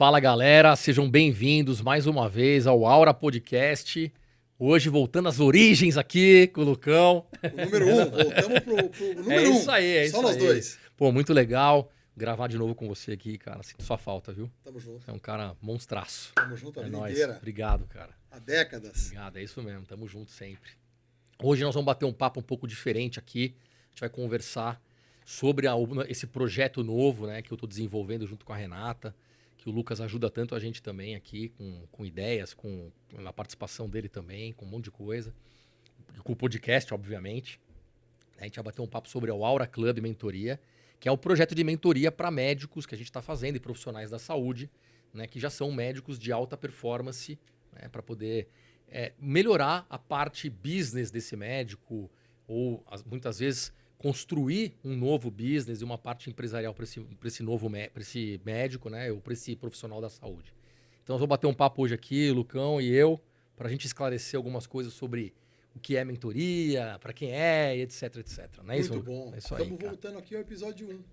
Fala galera, sejam bem-vindos mais uma vez ao Aura Podcast. Hoje voltando às origens aqui com o Lucão. O número 1, voltamos pro número 1. É isso aí, é isso aí. Só nós dois. Pô, muito legal gravar de novo com você aqui, cara. Sinto sua falta, viu? Tamo junto. É um cara monstraço. Tamo junto a É vida nóis. inteira. Obrigado, cara. Há décadas. Obrigado, é isso mesmo. Tamo junto sempre. Hoje nós vamos bater um papo um pouco diferente aqui. A gente vai conversar sobre esse projeto novo, né, que eu tô desenvolvendo junto com a Renata, que o Lucas ajuda tanto a gente também aqui, com ideias, com a participação dele também, com um monte de coisa. Com o podcast, obviamente. A gente vai bater um papo sobre o Aura Club Mentoria, que é o projeto de mentoria para médicos que a gente está fazendo e profissionais da saúde, né, que já são médicos de alta performance, né, para poder melhorar a parte business desse médico ou, muitas vezes, construir um novo business e uma parte empresarial para esse médico, né, ou para esse profissional da saúde. Então, nós vamos bater um papo hoje aqui, Lucão e eu, para a gente esclarecer algumas coisas sobre o que é mentoria, para quem é, etc, etc. Não é Muito isso? bom. É isso aí, Estamos cara. voltando aqui ao episódio 1.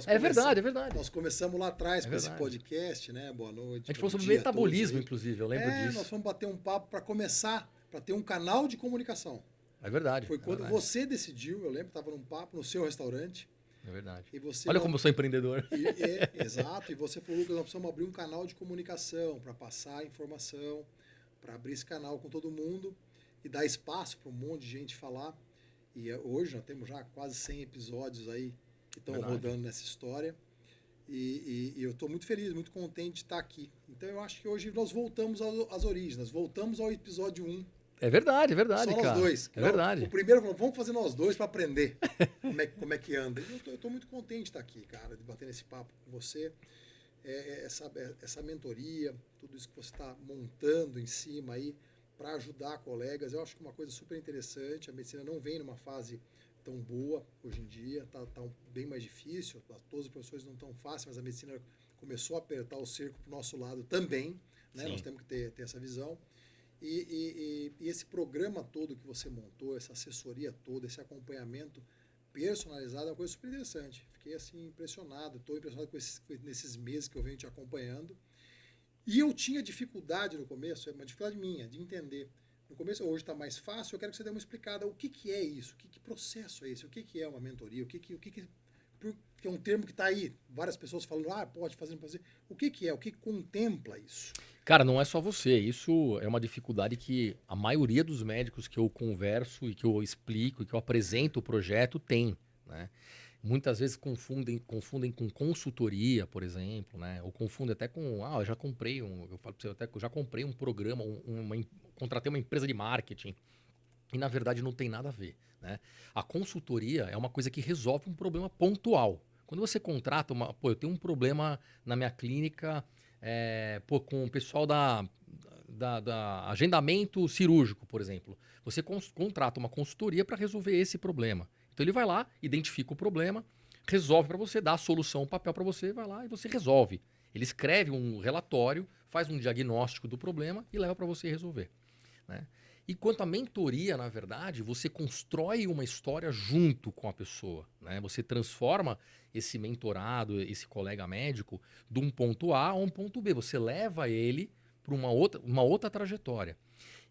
É verdade, é verdade. Nós começamos lá atrás com esse verdade. podcast, né? Boa noite. A gente falou bom sobre dia a metabolismo, todos aí. inclusive, eu lembro disso. Nós fomos bater um papo para começar, para ter um canal de comunicação. É verdade. Foi quando verdade. você decidiu, eu lembro, estava num papo no seu restaurante. É verdade. E você Olha como eu sou empreendedor. Exato. E você falou, Lucas, nós precisamos abrir um canal de comunicação para passar informação, para abrir esse canal com todo mundo e dar espaço para um monte de gente falar. E hoje nós temos já quase 100 episódios aí que estão rodando nessa história. E eu estou muito feliz, muito contente de estar aqui. Então eu acho que hoje nós voltamos às origens, nós voltamos ao episódio 1. É verdade, Só cara. nós dois. É verdade. O primeiro falou, vamos fazer nós dois para aprender como é que anda. E eu tô muito contente de estar aqui, cara, de bater nesse papo com você. Essa mentoria, tudo isso que você está montando em cima aí para ajudar colegas, eu acho que é uma coisa super interessante. A medicina não vem numa fase tão boa hoje em dia, tá bem mais difícil. Todas as profissões não tão fáceis, mas a medicina começou a apertar o cerco para o nosso lado também, né? Nós temos que ter essa visão. E esse programa todo que você montou, essa assessoria toda, esse acompanhamento personalizado é uma coisa super interessante. Fiquei assim impressionado, estou impressionado nesses meses que eu venho te acompanhando. E eu tinha dificuldade no começo, é uma dificuldade minha, de entender. No começo, hoje está mais fácil, eu quero que você dê uma explicada. O que é isso? Que processo é esse? O que é uma mentoria? Porque é um termo que está aí, várias pessoas falando, pode fazer, não pode fazer. O que é? O que contempla isso? Cara, não é só você. Isso é uma dificuldade que a maioria dos médicos que eu converso e que eu explico e que eu apresento o projeto tem, né? Muitas vezes confundem com consultoria, por exemplo, né? Ou confundem até com, eu já comprei eu falo pra você, até que eu já comprei um programa, contratei uma empresa de marketing. E na verdade não tem nada a ver, né? A consultoria é uma coisa que resolve um problema pontual. Quando você contrata eu tenho um problema na minha clínica, com o pessoal da agendamento cirúrgico, por exemplo. Você contrata uma consultoria para resolver esse problema. Então ele vai lá, identifica o problema, resolve para você, dá a solução, o papel para você, vai lá e você resolve. Ele escreve um relatório, faz um diagnóstico do problema e leva para você resolver, né? E quanto à mentoria, na verdade, você constrói uma história junto com a pessoa, né? Você transforma esse mentorado, esse colega médico, de um ponto A a um ponto B. Você leva ele para uma outra trajetória.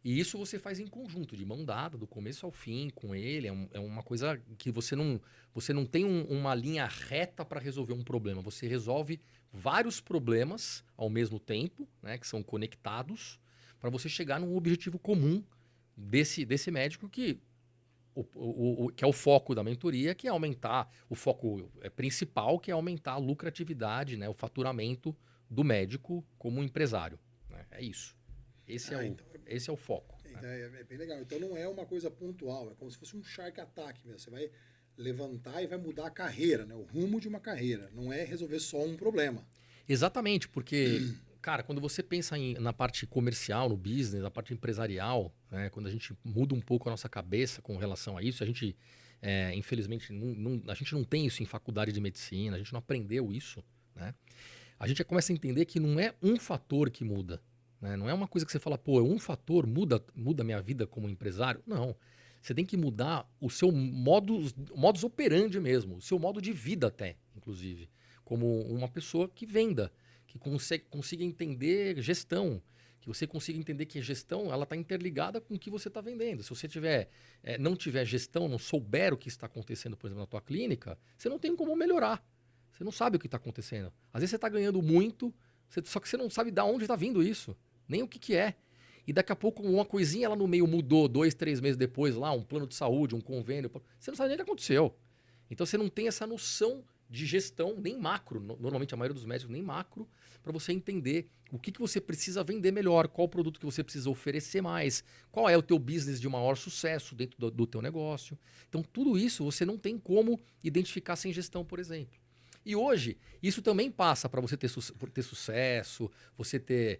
E isso você faz em conjunto, de mão dada, do começo ao fim, com ele. É uma coisa que você não tem uma linha reta para resolver um problema. Você resolve vários problemas ao mesmo tempo, né, que são conectados, para você chegar num objetivo comum desse médico que é o foco da mentoria, que é aumentar o foco principal, que é aumentar a lucratividade, né, o faturamento do médico como empresário, né? É isso. Esse é o foco. É bem legal. Então não é uma coisa pontual, é como se fosse um Shark Attack mesmo. Você vai levantar e vai mudar a carreira, né? O rumo de uma carreira. Não é resolver só um problema. Exatamente, porque, cara, quando você pensa na parte comercial, no business, na parte empresarial, né, quando a gente muda um pouco a nossa cabeça com relação a isso, a gente, infelizmente, a gente não tem isso em faculdade de medicina, a gente não aprendeu isso, né? A gente começa a entender que não é um fator que muda, né? Não é uma coisa que você fala, um fator muda a minha vida como empresário. Não. Você tem que mudar o seu modus operandi mesmo, o seu modo de vida até, inclusive, como uma pessoa que que consiga entender gestão, que você consiga entender que a gestão ela está interligada com o que você está vendendo. Se você não tiver gestão, não souber o que está acontecendo, por exemplo, na tua clínica, você não tem como melhorar. Você não sabe o que está acontecendo. Às vezes você está ganhando muito, só que você não sabe de onde está vindo isso, nem o que é. E daqui a pouco uma coisinha lá no meio mudou 2, 3 meses depois, lá, um plano de saúde, um convênio. Você não sabe nem o que aconteceu. Então você não tem essa noção de gestão, nem macro. Normalmente a maioria dos médicos nem macro, para você entender o que você precisa vender melhor, qual o produto que você precisa oferecer mais, qual é o teu business de maior sucesso dentro do teu negócio. Então tudo isso você não tem como identificar sem gestão, por exemplo. E hoje, isso também passa para você ter sucesso, você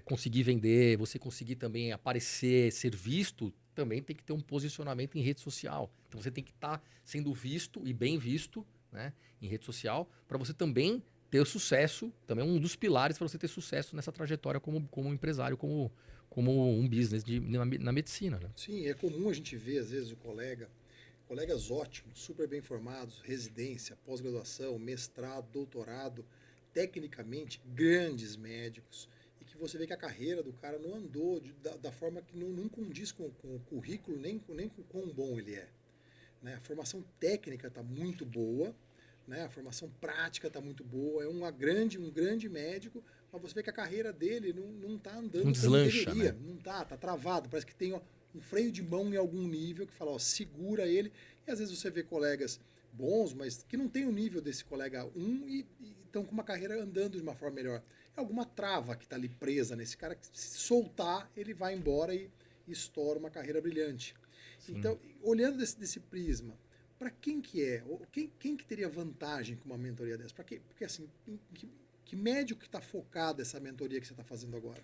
conseguir vender, você conseguir também aparecer, ser visto, também tem que ter um posicionamento em rede social. Então você tem que estar sendo visto e bem visto, né, em rede social, para você também ter sucesso, também um dos pilares para você ter sucesso nessa trajetória como empresário, como um business na medicina. Né? Sim, é comum a gente ver, às vezes, colegas ótimos, super bem formados, residência, pós-graduação, mestrado, doutorado, tecnicamente grandes médicos, e que você vê que a carreira do cara não andou da forma que não condiz com o currículo, nem com quão bom ele é. Né? A formação técnica está muito boa, né? A formação prática está muito boa, é um grande médico, mas você vê que a carreira dele não está andando não deslancha, como deveria. Né? Não está travado, parece que tem um freio de mão em algum nível que fala, ó, segura ele. E às vezes você vê colegas bons, mas que não tem o nível desse colega 1 e estão com uma carreira andando de uma forma melhor. É alguma trava que está ali presa nesse cara, que se soltar, ele vai embora e estoura uma carreira brilhante. Sim. Então, olhando desse prisma, para quem que é? Quem que teria vantagem com uma mentoria dessa? Porque assim, que médico que está focado essa mentoria que você está fazendo agora?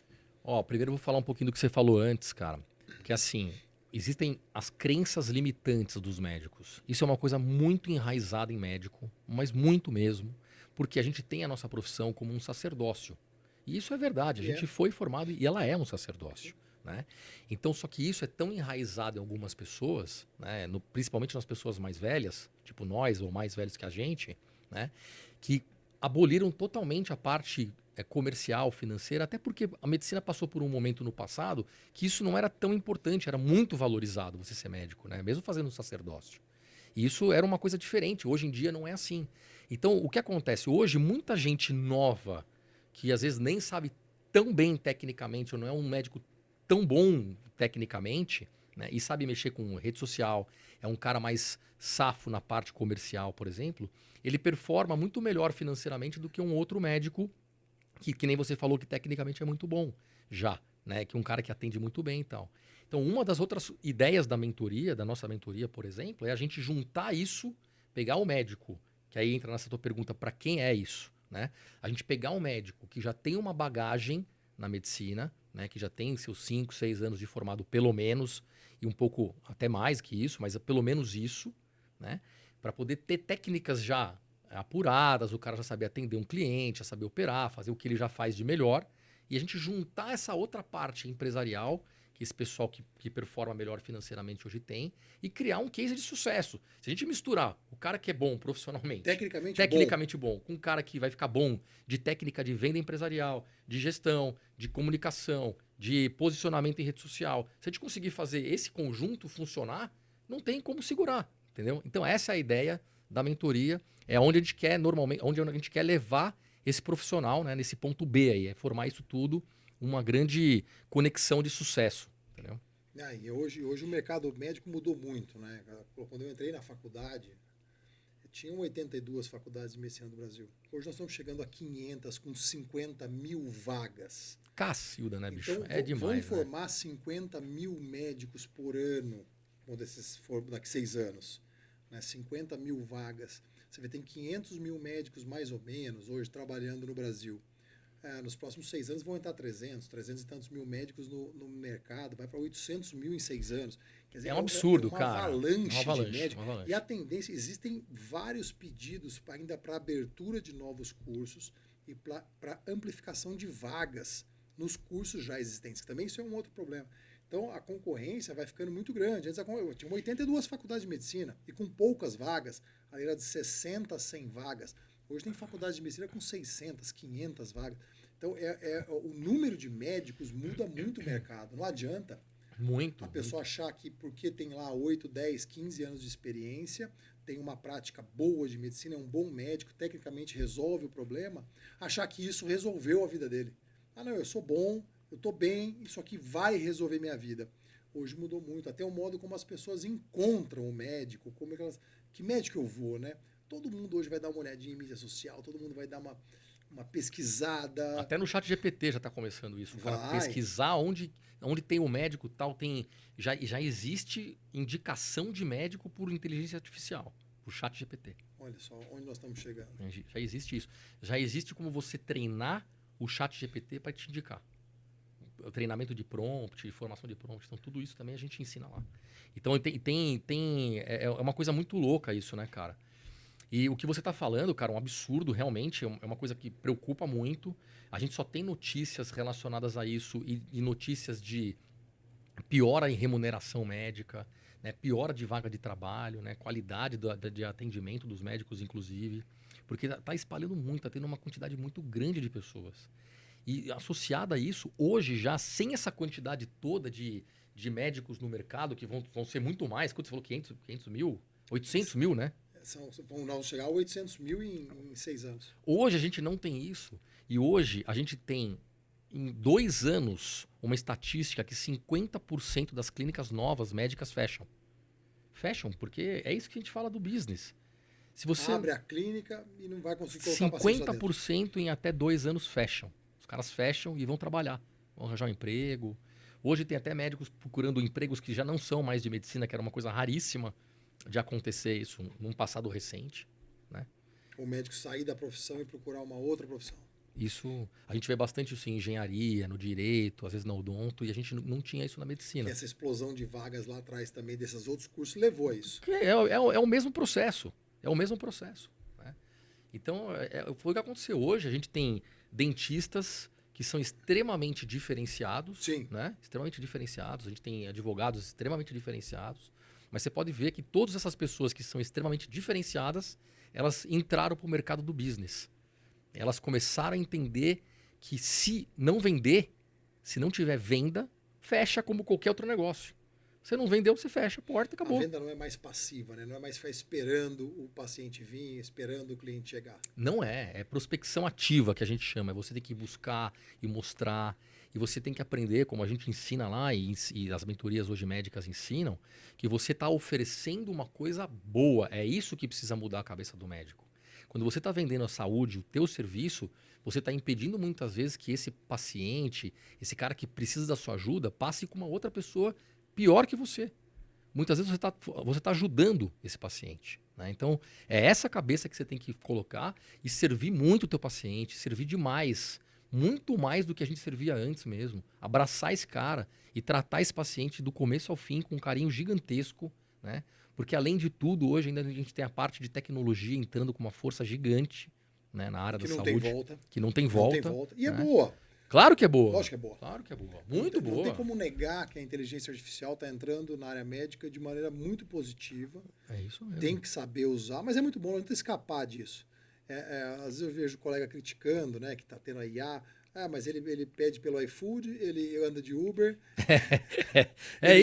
Primeiro eu vou falar um pouquinho do que você falou antes, cara. Que assim, existem as crenças limitantes dos médicos. Isso é uma coisa muito enraizada em médico, mas muito mesmo, porque a gente tem a nossa profissão como um sacerdócio. E isso é verdade, a gente foi formado e ela é um sacerdócio. Né? Então, só que isso é tão enraizado em algumas pessoas, né? Principalmente nas pessoas mais velhas, tipo nós ou mais velhos que a gente, né? Que aboliram totalmente a parte comercial, financeira, até porque a medicina passou por um momento no passado que isso não era tão importante, era muito valorizado você ser médico, né? Mesmo fazendo um sacerdócio. E isso era uma coisa diferente, hoje em dia não é assim. Então, o que acontece? Hoje, muita gente nova, que às vezes nem sabe tão bem tecnicamente, ou não é um médico tão bom tecnicamente, né, e sabe mexer com rede social, é um cara mais safo na parte comercial, por exemplo, ele performa muito melhor financeiramente do que um outro médico que nem você falou que tecnicamente é muito bom já, né, que um cara que atende muito bem e tal. Então, uma das outras ideias da mentoria, da nossa mentoria, por exemplo, é a gente juntar isso, pegar o médico, que aí entra nessa tua pergunta, para quem é isso, né? A gente pegar um médico que já tem uma bagagem na medicina, né, que já tem seus 5, 6 anos de formado pelo menos, e um pouco até mais que isso, mas pelo menos isso, né, para poder ter técnicas já apuradas, o cara já saber atender um cliente, já saber operar, fazer o que ele já faz de melhor, e a gente juntar essa outra parte empresarial, que esse pessoal que performa melhor financeiramente hoje tem, e criar um case de sucesso. Se a gente misturar o cara que é bom profissionalmente, tecnicamente bom, com um cara que vai ficar bom de técnica de venda empresarial, de gestão, de comunicação, de posicionamento em rede social, se a gente conseguir fazer esse conjunto funcionar, não tem como segurar, entendeu? Então essa é a ideia da mentoria, é onde a gente quer normalmente, onde a gente quer levar esse profissional, né, nesse ponto B aí, é formar isso tudo uma grande conexão de sucesso, entendeu? E hoje o mercado médico mudou muito, né? Quando eu entrei na faculdade, tinham 82 faculdades de medicina do Brasil. Hoje nós estamos chegando a 500 com 50 mil vagas. Cacilda, né, bicho? Então, é demais. Vamos formar 50 mil médicos por ano, quando esses for daqui 6 anos. Né? 50 mil vagas. Você vê, tem 500 mil médicos, mais ou menos, hoje trabalhando no Brasil. Nos próximos 6 anos vão entrar 300 e tantos mil médicos no mercado, vai para 800 mil em 6 anos. Quer dizer, é um absurdo, uma cara. Avalanche de médicos. Avalanche. E a tendência, existem vários pedidos ainda para abertura de novos cursos e para amplificação de vagas nos cursos já existentes. Também isso é um outro problema. Então, a concorrência vai ficando muito grande. Antes, eu tinha 82 faculdades de medicina e com poucas vagas, ali era de 60 a 100 vagas. Hoje tem faculdade de medicina com 600, 500 vagas. Então, o número de médicos muda muito o mercado. Não adianta Muito. a pessoa achar que porque tem lá 8, 10, 15 anos de experiência, tem uma prática boa de medicina, é um bom médico, tecnicamente resolve o problema, achar que isso resolveu a vida dele. Ah, não, eu sou bom, eu estou bem, isso aqui vai resolver minha vida. Hoje mudou muito, até o modo como as pessoas encontram o médico, como é que elas... Que médico eu vou, né? Todo mundo hoje vai dar uma olhadinha em mídia social, todo mundo vai dar uma pesquisada. Até no chat GPT já está começando isso. O cara Vai. pesquisar onde tem o médico tal, já existe indicação de médico por inteligência artificial, por chat GPT. Olha só, onde nós estamos chegando. Já existe isso. Já existe como você treinar o chat GPT para te indicar. O treinamento de prompt, formação de prompt, então tudo isso também a gente ensina lá. Então é uma coisa muito louca isso, né, cara? E o que você está falando, cara, é um absurdo, realmente, é uma coisa que preocupa muito. A gente só tem notícias relacionadas a isso e notícias de piora em remuneração médica, né, piora de vaga de trabalho, né, qualidade de atendimento dos médicos, inclusive, porque está espalhando muito, está tendo uma quantidade muito grande de pessoas. E associada a isso, hoje já, sem essa quantidade toda de médicos no mercado, que vão ser muito mais, quanto você falou, 500 mil? 800 mil, né? Vão chegar a 800 mil em 6 anos. Hoje a gente não tem isso. E hoje a gente tem, em 2 anos, uma estatística que 50% das clínicas novas médicas fecham. Fecham, porque é isso que a gente fala do business. Se você abre a clínica e não vai conseguir colocar paciente lá dentro. 50% em até 2 anos fecham. Os caras fecham e vão trabalhar. Vão arranjar um emprego. Hoje tem até médicos procurando empregos que já não são mais de medicina, que era uma coisa raríssima de acontecer isso num passado recente, né? O médico sair da profissão e procurar uma outra profissão. Isso, a gente vê bastante isso em engenharia, no direito, às vezes no odonto, e a gente não tinha isso na medicina. E essa explosão de vagas lá atrás também, desses outros cursos, levou a isso. É o mesmo processo. É o mesmo processo. Né? Então, foi o que aconteceu hoje. A gente tem dentistas que são extremamente diferenciados. Sim. Né? Extremamente diferenciados. A gente tem advogados extremamente diferenciados. Mas você pode ver que todas essas pessoas que são extremamente diferenciadas, elas entraram para o mercado do business. Elas começaram a entender que se não vender, se não tiver venda, fecha como qualquer outro negócio. Você não vendeu, você fecha a porta e acabou. A venda não é mais passiva, né? Não é mais ficar esperando o paciente vir, esperando o cliente chegar. Não é. É prospecção ativa que a gente chama. É você tem que buscar e mostrar. E você tem que aprender, como a gente ensina lá e as mentorias hoje médicas ensinam, que você está oferecendo uma coisa boa. É isso que precisa mudar a cabeça do médico. Quando você está vendendo a saúde, o teu serviço, você está impedindo muitas vezes que esse paciente, esse cara que precisa da sua ajuda, passe com uma outra pessoa pior que você. Muitas vezes você tá ajudando esse paciente. Né? Então, é essa cabeça que você tem que colocar e servir muito o teu paciente, servir demais, muito mais do que a gente servia antes mesmo. Abraçar esse cara e tratar esse paciente do começo ao fim com um carinho gigantesco, né? Porque, além de tudo, hoje ainda a gente tem a parte de tecnologia entrando com uma força gigante, né, na área da saúde. Que não tem volta. Que não tem volta. Não tem volta. E é né? boa. Claro que é boa. Lógico que é boa. Claro que é boa. Muito boa. Não tem como negar que a inteligência artificial está entrando na área médica de maneira muito positiva. É isso mesmo. Tem que saber usar, mas é muito bom, não tem que escapar disso. Às vezes eu vejo colega criticando, né, que está tendo a IA. Ah, mas ele pede pelo iFood, ele anda de Uber.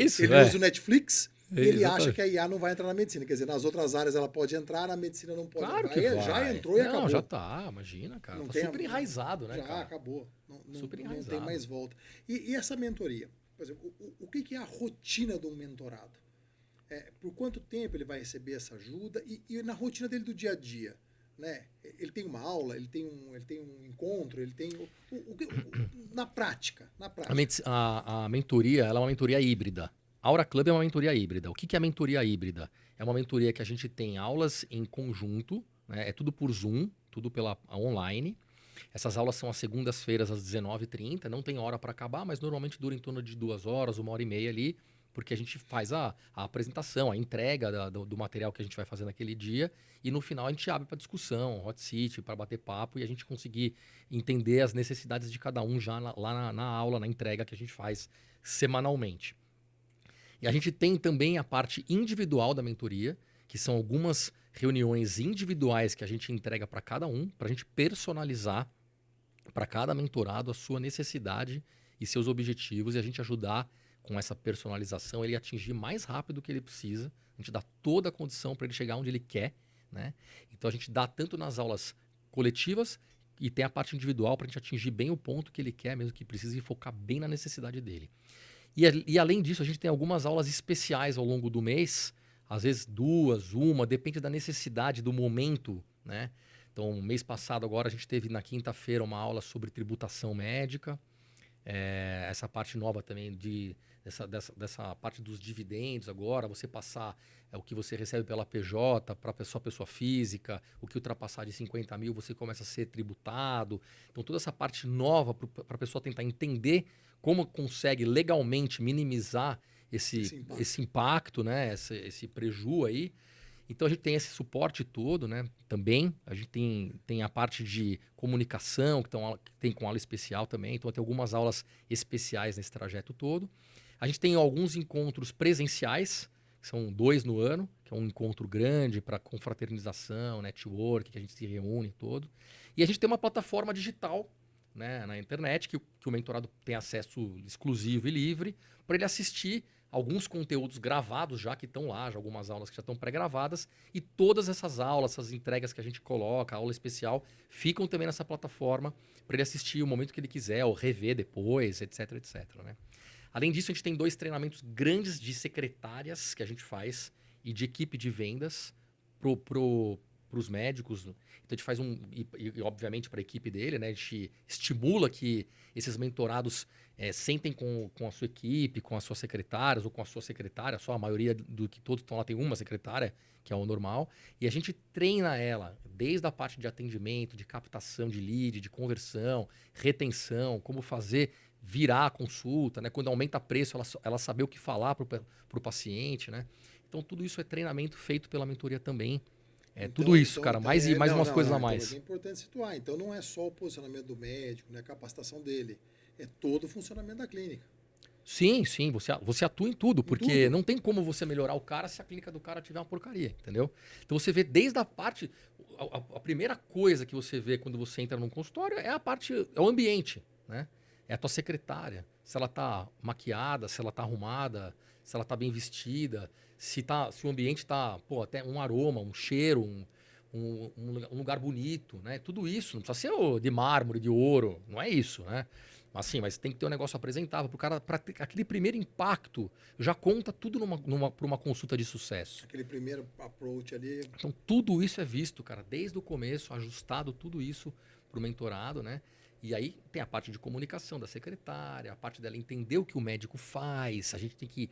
Isso. Ele usa o Netflix. E ele Exatamente. acha que a IA não vai entrar na medicina. Quer dizer, nas outras áreas ela pode entrar, na medicina não pode Claro entrar. que Aí vai. já entrou e acabou. Não, já tá, imagina, cara. Não Tá tem super enraizado, né, já cara? acabou. Super não enraizado. tem mais volta. E essa mentoria? Por exemplo, o que é a rotina de um mentorado? Por quanto tempo ele vai receber essa ajuda? E na rotina dele do dia a dia? Né? Ele tem uma aula, ele tem um encontro, ele tem... na prática. A mentoria, ela é uma mentoria híbrida. A Aura Club é uma mentoria híbrida. O que é a mentoria híbrida? É uma mentoria que a gente tem aulas em conjunto, né? É tudo por Zoom, tudo pela online. Essas aulas são às segundas-feiras, às 19h30. Não tem hora para acabar, mas normalmente dura em torno de 2 horas, 1h30 ali, porque a gente faz a apresentação, a entrega do material que a gente vai fazer naquele dia, e no final a gente abre para discussão, hot seat, para bater papo, e a gente conseguir entender as necessidades de cada um já lá na aula, na entrega que a gente faz semanalmente. E a gente tem também a parte individual da mentoria, que são algumas reuniões individuais que a gente entrega para cada um, para a gente personalizar para cada mentorado a sua necessidade e seus objetivos e a gente ajudar com essa personalização ele atingir mais rápido o que ele precisa. A gente dá toda a condição para ele chegar onde ele quer, né? Então a gente dá tanto nas aulas coletivas e tem a parte individual para a gente atingir bem o ponto que ele quer, mesmo que precise, e focar bem na necessidade dele. E além disso, a gente tem algumas aulas especiais ao longo do mês, às vezes 2, uma, depende da necessidade, do momento, né? Então, mês passado, agora, a gente teve na quinta-feira uma aula sobre tributação médica. Essa parte nova também dessa parte dos dividendos agora, você passar o que você recebe pela PJ para pessoa física, o que ultrapassar de 50 mil você começa a ser tributado. Então, toda essa parte nova para a pessoa tentar entender como consegue legalmente minimizar esse impacto, né? esse preju aí. Então a gente tem esse suporte todo, né? Também a gente tem a parte de comunicação que tem com aula especial também. Então tem algumas aulas especiais nesse trajeto todo. A gente tem alguns encontros presenciais, que são 2 no ano, que é um encontro grande para confraternização, network, que a gente se reúne todo. E a gente tem uma plataforma digital, né, na internet que o mentorado tem acesso exclusivo e livre para ele assistir alguns conteúdos gravados já que estão lá, já algumas aulas que já estão pré-gravadas, e todas essas aulas, essas entregas que a gente coloca, a aula especial, ficam também nessa plataforma para ele assistir o momento que ele quiser, ou rever depois, etc, etc. Né? Além disso, a gente tem 2 treinamentos grandes de secretárias que a gente faz e de equipe de vendas para os médicos. Então a gente faz e obviamente para a equipe dele, né? A gente estimula que esses mentorados sentem com a sua equipe, com as suas secretárias ou com a sua secretária, só a maioria do que todos estão lá tem uma secretária, que é o normal, e a gente treina ela desde a parte de atendimento, de captação de lead, de conversão, retenção, como fazer virar a consulta, né? Quando aumenta preço, ela saber o que falar para o paciente, né? Então tudo isso é treinamento feito pela mentoria também. Tudo isso, cara, mais umas coisas a mais. Então, é importante situar. Então não é só o posicionamento do médico, né, a capacitação dele. É todo o funcionamento da clínica. Sim, você atua em tudo, porque não tem como você melhorar o cara se a clínica do cara tiver uma porcaria, entendeu? Então você vê desde a parte... A primeira coisa que você vê quando você entra num consultório é é o ambiente, né? É a tua secretária. Se ela tá maquiada, se ela tá arrumada, se ela tá bem vestida, se o ambiente tá, até um aroma, um cheiro, um lugar bonito, né? Tudo isso, não precisa ser de mármore, de ouro, não é isso, né? Mas tem que ter um negócio apresentável pro cara, para aquele primeiro impacto já conta tudo para uma consulta de sucesso. Aquele primeiro approach ali. Então tudo isso é visto, cara, desde o começo, ajustado tudo isso pro mentorado, né? E aí tem a parte de comunicação da secretária, a parte dela entender o que o médico faz. A gente tem que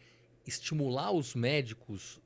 estimular os médicos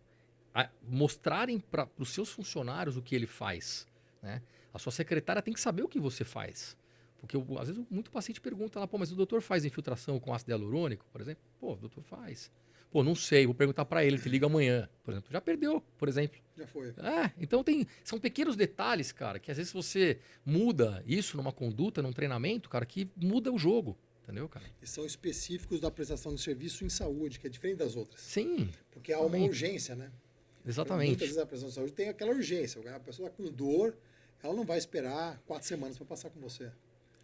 a mostrarem para os seus funcionários o que ele faz, né? A sua secretária tem que saber o que você faz. Porque às vezes muito paciente pergunta lá, mas o doutor faz infiltração com ácido hialurônico, por exemplo? O doutor faz. Não sei, vou perguntar para ele, te liga amanhã, por exemplo. Já perdeu, por exemplo. Já foi. Então são pequenos detalhes, cara, que às vezes você muda isso numa conduta, num treinamento, cara, que muda o jogo. Entendeu, cara? E são específicos da prestação de serviço em saúde, que é diferente das outras. Sim. Porque há uma urgência, né? Exatamente. Muitas vezes a prestação de saúde tem aquela urgência. A pessoa com dor, ela não vai esperar 4 semanas para passar com você.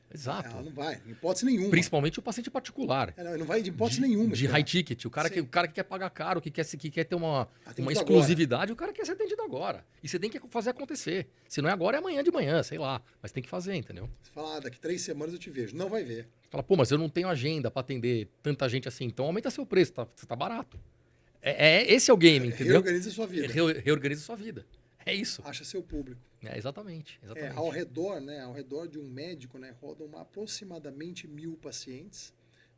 Exato. Ela não vai, em hipótese nenhuma. Principalmente o paciente particular. Não vai de hipótese nenhuma. De high ticket. O cara que quer pagar caro, que quer ter uma exclusividade, o cara quer ser atendido agora. E você tem que fazer acontecer. Se não é agora, é amanhã de manhã, sei lá. Mas tem que fazer, entendeu? Você fala, daqui 3 semanas eu te vejo. Não vai ver. Você fala, mas eu não tenho agenda para atender tanta gente assim. Então aumenta seu preço, você tá barato. Esse é o game, entendeu? Reorganiza sua vida. Reorganiza sua vida. É isso. Acha seu público. Exatamente. Ao redor de um médico, né, rodam aproximadamente 1.000 pacientes,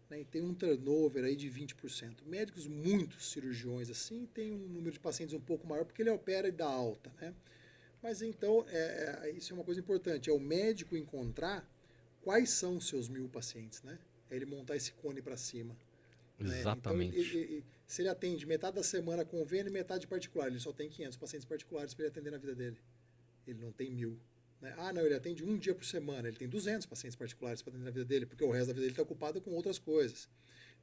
né, e tem um turnover aí de 20%. Médicos, muitos cirurgiões assim, tem um número de pacientes um pouco maior porque ele opera e dá alta, né? Mas então, isso é uma coisa importante, é o médico encontrar quais são os seus 1.000 pacientes, né? É ele montar esse cone para cima. Exatamente. Né? Então, se ele atende metade da semana convênio e metade particular, ele só tem 500 pacientes particulares para ele atender na vida dele. Ele não tem 1.000. Né? Não, ele atende um dia por semana, ele tem 200 pacientes particulares para atender na vida dele, porque o resto da vida dele está ocupado com outras coisas.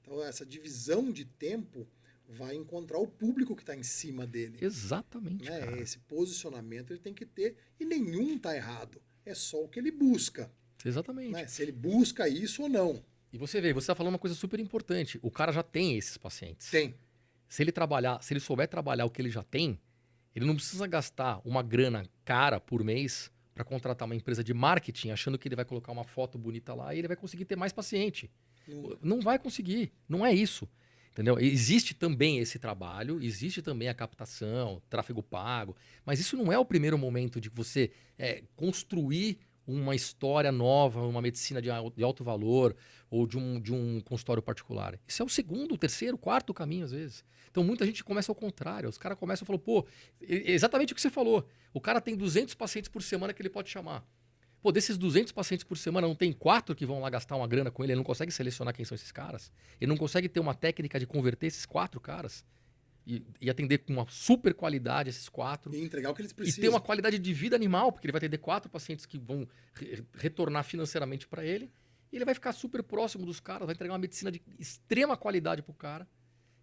Então, essa divisão de tempo vai encontrar o público que está em cima dele. Exatamente, Né? cara. Esse posicionamento ele tem que ter, e nenhum está errado. É só o que ele busca. Exatamente. Né? Se ele busca isso ou não. E você vê, você está falando uma coisa super importante. O cara já tem esses pacientes. Tem. Se ele souber trabalhar o que ele já tem, ele não precisa gastar uma grana cara por mês para contratar uma empresa de marketing achando que ele vai colocar uma foto bonita lá e ele vai conseguir ter mais paciente. Não vai conseguir. Não é isso. Entendeu? Existe também esse trabalho, existe também a captação, tráfego pago, mas isso não é o primeiro momento de você construir uma história nova, uma medicina de alto valor ou de um consultório particular. Isso é o segundo, terceiro, quarto caminho, às vezes. Então, muita gente começa ao contrário. Os caras começam e falam, pô, exatamente o que você falou. O cara tem 200 pacientes por semana que ele pode chamar. Pô, desses 200 pacientes por semana, não tem 4 que vão lá gastar uma grana com ele? Ele não consegue selecionar quem são esses caras? Ele não consegue ter uma técnica de converter esses 4 caras? E atender com uma super qualidade esses 4. E entregar o que eles E precisam. ter uma qualidade de vida animal, porque ele vai atender 4 pacientes que vão retornar financeiramente para ele. E ele vai ficar super próximo dos caras, vai entregar uma medicina de extrema qualidade pro cara.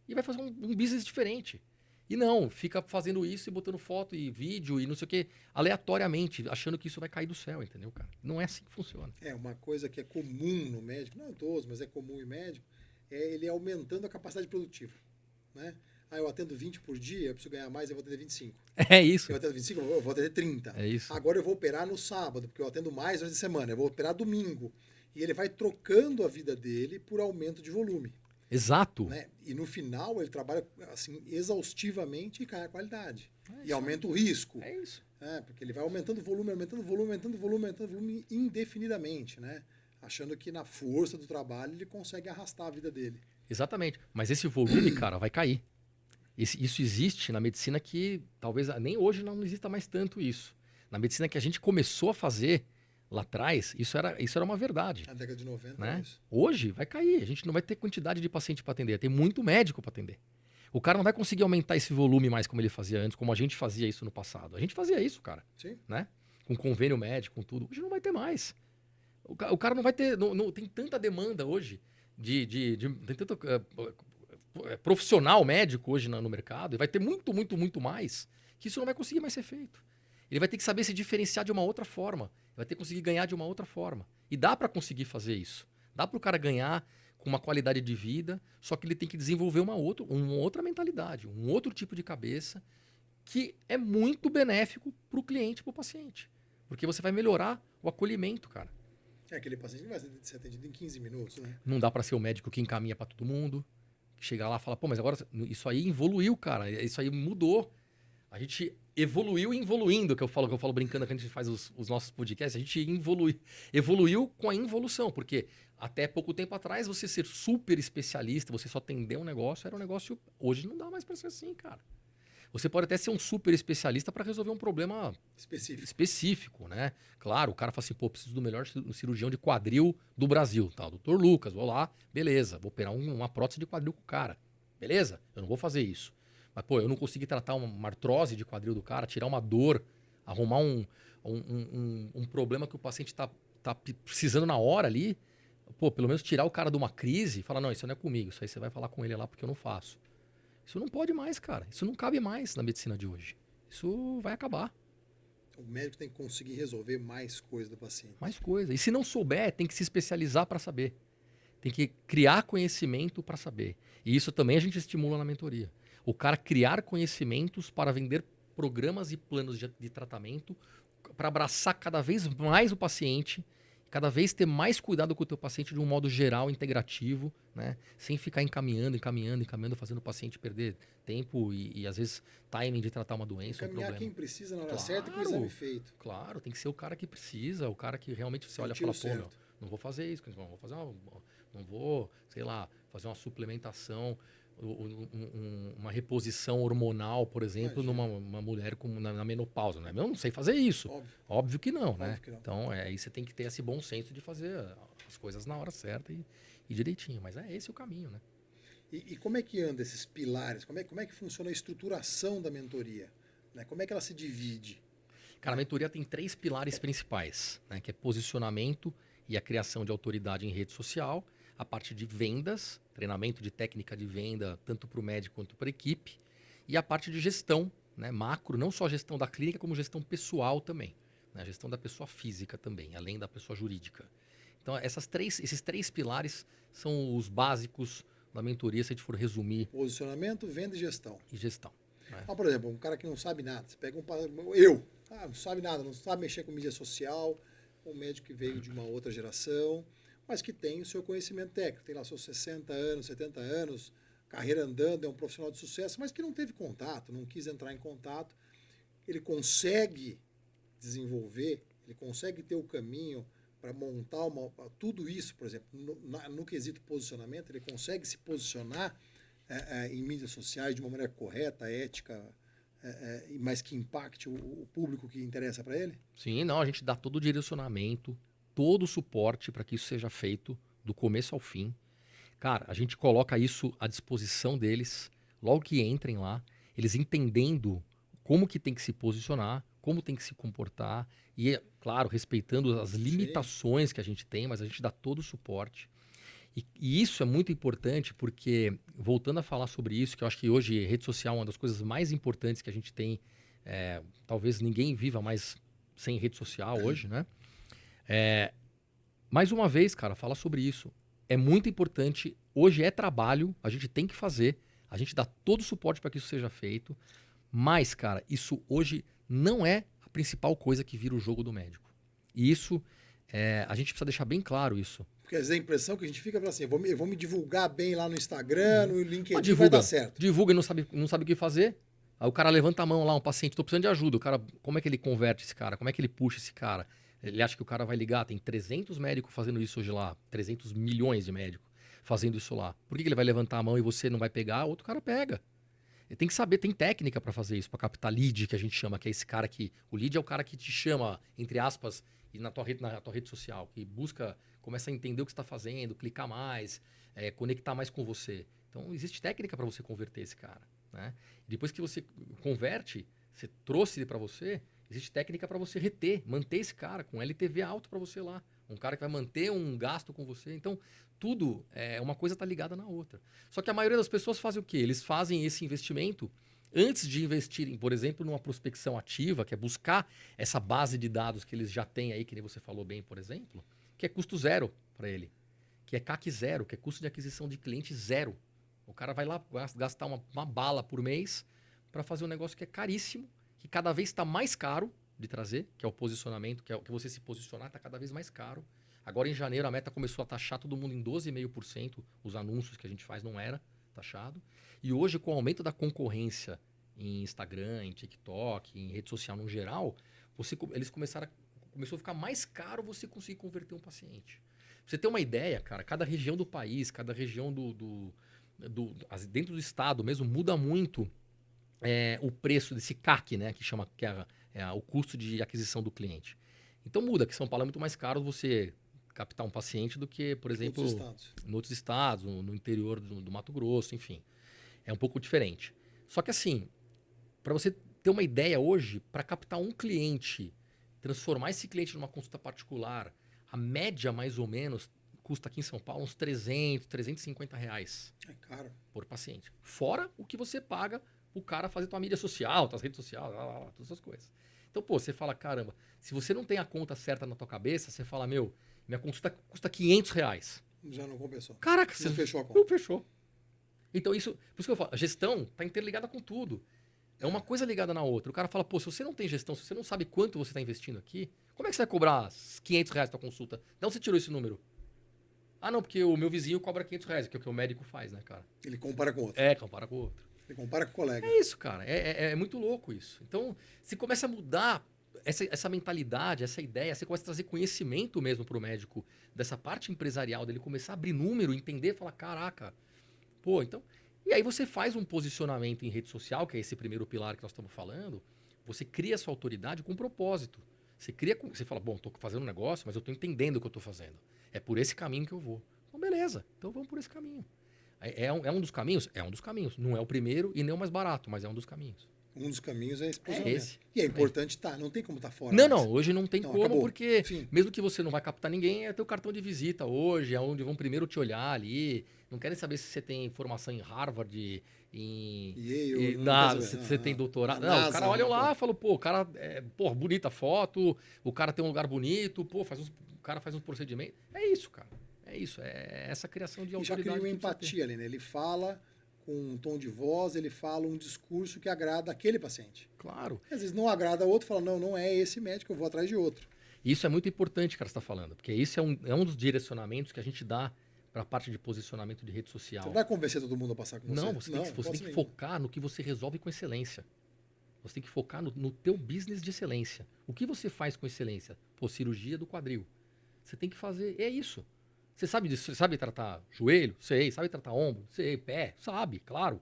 E vai fazer um business diferente. E não, fica fazendo isso e botando foto e vídeo e não sei o que, aleatoriamente, achando que isso vai cair do céu, entendeu, cara? Não é assim que funciona. Uma coisa que é comum no médico, não em todos, mas é comum em médico, é ele aumentando a capacidade produtiva. Né? Eu atendo 20 por dia, eu preciso ganhar mais, eu vou atender 25. É isso. Eu atendo 25, eu vou atender 30. É isso. Agora eu vou operar no sábado, porque eu atendo mais durante a semana, eu vou operar domingo. E ele vai trocando a vida dele por aumento de volume. Exato. Né? E no final ele trabalha assim, exaustivamente e cai a qualidade. E aumenta o risco. É isso. Porque ele vai aumentando o volume, aumentando o volume, aumentando o volume, aumentando o volume indefinidamente, né? Achando que na força do trabalho ele consegue arrastar a vida dele. Exatamente. Mas esse volume, cara, vai cair. Isso existe na medicina que talvez nem hoje não exista mais tanto isso. Na medicina que a gente começou a fazer lá atrás, isso era uma verdade. Na década de 90, né? é isso. Hoje vai cair. A gente não vai ter quantidade de paciente para atender. Tem muito médico para atender. O cara não vai conseguir aumentar esse volume mais como ele fazia antes, como a gente fazia isso no passado. A gente fazia isso, cara. Sim. Né? Com convênio médico, com tudo. Hoje não vai ter mais. O cara não vai ter... tem tanta demanda hoje tem tanto profissional médico hoje no mercado, e vai ter muito mais, que isso não vai conseguir mais ser feito. Ele vai ter que saber se diferenciar de uma outra forma. Vai ter que conseguir ganhar de uma outra forma. E dá para conseguir fazer isso. Dá para o cara ganhar com uma qualidade de vida, só que ele tem que desenvolver uma outra mentalidade, um outro tipo de cabeça que é muito benéfico para o cliente, para o paciente. Porque você vai melhorar o acolhimento, cara. Aquele paciente vai ser atendido em 15 minutos, né? Não dá para ser o médico que encaminha para todo mundo. Chega lá e fala, pô, mas agora isso aí evoluiu, cara. Isso aí mudou. A gente evoluiu evoluindo, que eu falo brincando que a gente faz os nossos podcasts, a gente evoluiu com a involução, porque até pouco tempo atrás você ser super especialista, você só atender um negócio, era um negócio... Hoje não dá mais para ser assim, cara. Você pode até ser um super especialista para resolver um problema específico, né? Claro, o cara fala assim, pô, preciso do melhor cirurgião de quadril do Brasil, tá? Dr. Lucas, vou lá, beleza, vou operar uma prótese de quadril com o cara. Beleza? Eu não vou fazer isso. Mas, pô, eu não consegui tratar uma artrose de quadril do cara, tirar uma dor, arrumar um problema que o paciente tá precisando na hora ali. Pô, pelo menos tirar o cara de uma crise e falar, não, isso não é comigo, isso aí você vai falar com ele lá porque eu não faço. Isso não pode mais, cara. Isso não cabe mais na medicina de hoje. Isso vai acabar. O médico tem que conseguir resolver mais coisa do paciente. Mais coisa. E se não souber, tem que se especializar para saber. Tem que criar conhecimento para saber. E isso também a gente estimula na mentoria. O cara criar conhecimentos para vender programas e planos de tratamento para abraçar cada vez mais o paciente, cada vez ter mais cuidado com o teu paciente de um modo geral, integrativo, né? Sem ficar encaminhando, fazendo o paciente perder tempo e às vezes timing de tratar uma doença, um Encaminhar problema. quem precisa na hora certa e com o exame feito. Claro, tem que ser o cara que precisa, o cara que realmente você olha e fala, pô, meu, não vou fazer isso, não vou, sei lá, fazer uma suplementação, uma reposição hormonal, por exemplo, numa mulher na menopausa. Né? Eu não sei fazer isso. Óbvio que não, né? Que não. Então, aí você tem que ter esse bom senso de fazer as coisas na hora certa e direitinho. Mas é esse o caminho, né? E como é que anda esses pilares? Como é que funciona a estruturação da mentoria? Né? Como é que ela se divide? Cara, a mentoria tem 3 pilares principais, né? Que é posicionamento e a criação de autoridade em rede social, a parte de vendas, treinamento de técnica de venda, tanto para o médico quanto para a equipe, e a parte de gestão, né, macro, não só gestão da clínica, como gestão pessoal também. Né, a gestão da pessoa física também, além da pessoa jurídica. Então, esses três pilares são os básicos da mentoria, se a gente for resumir. Posicionamento, venda e gestão. E gestão. Né? Por exemplo, um cara que não sabe nada. Você pega não sabe nada, não sabe mexer com mídia social, um médico que veio de uma outra geração, mas que tem o seu conhecimento técnico. Tem lá seus 60 anos, 70 anos, carreira andando, é um profissional de sucesso, mas que não teve contato, não quis entrar em contato. Ele consegue desenvolver, ele consegue ter o caminho para montar tudo isso, por exemplo, no quesito posicionamento, ele consegue se posicionar em mídias sociais de uma maneira correta, ética, mas que impacte o público que interessa para ele? Sim, não, a gente dá todo o direcionamento, todo o suporte para que isso seja feito do começo ao fim. Cara, a gente coloca isso à disposição deles, logo que entrem lá, eles entendendo como que tem que se posicionar, como tem que se comportar e, claro, respeitando as limitações que a gente tem, mas a gente dá todo o suporte. E isso é muito importante porque, voltando a falar sobre isso, que eu acho que hoje rede social é uma das coisas mais importantes que a gente tem, talvez ninguém viva mais sem rede social hoje, né? Mais uma vez, cara, fala sobre isso. É muito importante, hoje é trabalho, a gente tem que fazer, a gente dá todo o suporte para que isso seja feito, mas, cara, isso hoje não é a principal coisa que vira o jogo do médico. E isso, a gente precisa deixar bem claro isso. Porque às vezes a impressão que a gente fica assim, eu vou me divulgar bem lá no Instagram, no LinkedIn, divulga, vai dar certo. Divulga e não sabe o que fazer. Aí o cara levanta a mão lá, um paciente, tô precisando de ajuda. O cara, como é que ele converte esse cara? Como é que ele puxa esse cara? Ele acha que o cara vai ligar, tem 300 médicos fazendo isso hoje lá, 300 milhões de médicos fazendo isso lá. Por que ele vai levantar a mão e você não vai pegar? Outro cara pega. Ele tem que saber, tem técnica para fazer isso, para captar lead, que a gente chama, que é esse cara que... O lead é o cara que te chama, entre aspas, na tua rede social, que busca, começa a entender o que você está fazendo, clicar mais, conectar mais com você. Então, existe técnica para você converter esse cara. Né? Depois que você converte, você trouxe ele para você, existe técnica para você reter, manter esse cara com LTV alto para você lá. Um cara que vai manter um gasto com você. Então, tudo, uma coisa está ligada na outra. Só que a maioria das pessoas fazem o quê? Eles fazem esse investimento antes de investirem, por exemplo, numa prospecção ativa, que é buscar essa base de dados que eles já têm aí, que nem você falou bem, por exemplo, que é custo zero para ele. Que é CAC zero, que é custo de aquisição de cliente zero. O cara vai lá gastar uma bala por mês para fazer um negócio que é caríssimo, que cada vez está mais caro de trazer, que é o posicionamento, que é o que você se posicionar, está cada vez mais caro. Agora, em janeiro, a Meta começou a taxar todo mundo em 12,5%. Os anúncios que a gente faz não era taxado. E hoje, com o aumento da concorrência em Instagram, em TikTok, em rede social no geral, começou a ficar mais caro você conseguir converter um paciente. Pra você ter uma ideia, cara, cada região do país, cada região dentro do estado mesmo, muda muito o preço desse CAC, né, que chama que é o custo de aquisição do cliente. Então muda, que São Paulo é muito mais caro você captar um paciente do que, por exemplo, em outros estados, no interior do Mato Grosso, enfim. É um pouco diferente. Só que assim, para você ter uma ideia hoje, para captar um cliente, transformar esse cliente numa consulta particular, a média mais ou menos custa aqui em São Paulo uns 300, 350 reais. É caro. Por paciente. Fora o que você paga o cara fazer tua mídia social, tuas redes sociais, todas essas coisas. Então, pô, você fala, caramba, se você não tem a conta certa na tua cabeça, você fala, minha consulta custa 500 reais. Já não compensou. Caraca, não fechou a conta. Não fechou. Então, por isso que eu falo, a gestão está interligada com tudo. É uma coisa ligada na outra. O cara fala, pô, se você não tem gestão, se você não sabe quanto você está investindo aqui, como é que você vai cobrar 500 reais da tua consulta? De onde você tirou esse número? Ah, não, porque o meu vizinho cobra 500 reais, que é o que o médico faz, né, cara? Ele compara com outro. Compara com outro. Ele compara com o colega. É isso, cara. É muito louco isso. Então, se começa a mudar essa mentalidade, essa ideia, você começa a trazer conhecimento mesmo para o médico dessa parte empresarial, dele começar a abrir número, entender, falar, caraca, pô, então... E aí você faz um posicionamento em rede social, que é esse primeiro pilar que nós estamos falando, você cria a sua autoridade com propósito. Você fala, bom, estou fazendo um negócio, mas eu estou entendendo o que eu estou fazendo. É por esse caminho que eu vou. Então, beleza. Então, vamos por esse caminho. É um dos caminhos? É um dos caminhos. Não é o primeiro e nem o mais barato, mas é um dos caminhos. Um dos caminhos é esse É posicionamento. esse. E é importante estar, não tem como estar fora. Não, mais. não, hoje não tem Não, como, acabou. porque Fim. mesmo que você não vai captar ninguém, é teu cartão de visita hoje, é onde vão primeiro te olhar ali. Não querem saber se você tem formação em Harvard, em. E eu, Se você tem doutorado. Não, os NASA, caras olham lá pô. e falam, pô, o cara pô, bonita foto, o cara tem um lugar bonito, pô, o cara faz uns procedimentos. É isso, cara. É isso. É essa criação de E já autoridade. cria uma que precisa ter. empatia ali, né? Ele fala com um tom de voz, ele fala um discurso que agrada aquele paciente. Claro. Às vezes não agrada outro, fala, não, não é esse médico, eu vou atrás de outro. Isso é muito importante, cara, você está falando, porque isso é um dos direcionamentos que a gente dá para a parte de posicionamento de rede social. Você não vai convencer todo mundo a passar com você? Não, você tem que focar no que você resolve com excelência. Você tem que focar no teu business de excelência. O que você faz com excelência? Pô, cirurgia do quadril. Você tem que fazer, é isso. Você sabe disso? Você sabe tratar joelho? Sei. Sabe tratar ombro? Sei. Pé? Sabe, claro.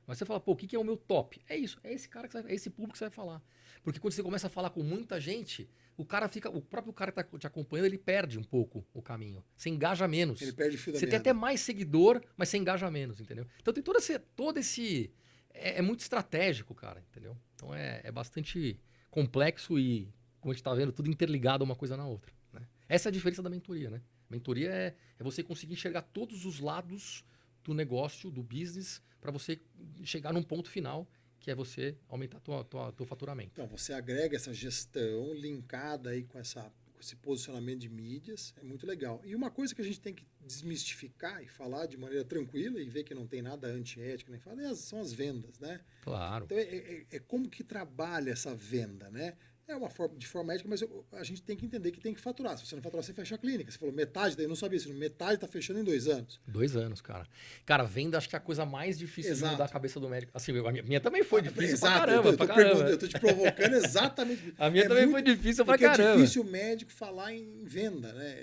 Mas você fala, pô, o que é o meu top? É isso. É esse cara é esse público que você vai falar. Porque quando você começa a falar com muita gente, o próprio cara que está te acompanhando, ele perde um pouco o caminho. Você engaja menos. Ele perde o fio da Você tem até mais seguidor, mas você engaja menos, entendeu? Então tem todo esse. É muito estratégico, cara, entendeu? Então é bastante complexo e, como a gente está vendo, tudo interligado uma coisa na outra. Né? Essa é a diferença da mentoria, né? Mentoria é você conseguir enxergar todos os lados do negócio, do business, para você chegar num ponto final, que é você aumentar teu faturamento. Então, você agrega essa gestão linkada aí com esse posicionamento de mídias, é muito legal. E uma coisa que a gente tem que desmistificar e falar de maneira tranquila e ver que não tem nada antiético, nem fala, são as vendas, né? Claro. Então, é como que trabalha essa venda, né? É uma forma de forma ética, mas a gente tem que entender que tem que faturar. Se você não faturar, você fecha a clínica. Você falou metade, daí eu não sabia isso. Metade está fechando em 2 anos. 2 anos, cara. Cara, venda acho que é a coisa mais difícil Exato. de mudar a cabeça do médico. Assim, a minha também foi difícil Exato. pra caramba. Eu tô te provocando exatamente. A minha também foi difícil pra porque caramba. É difícil o médico falar em venda, né?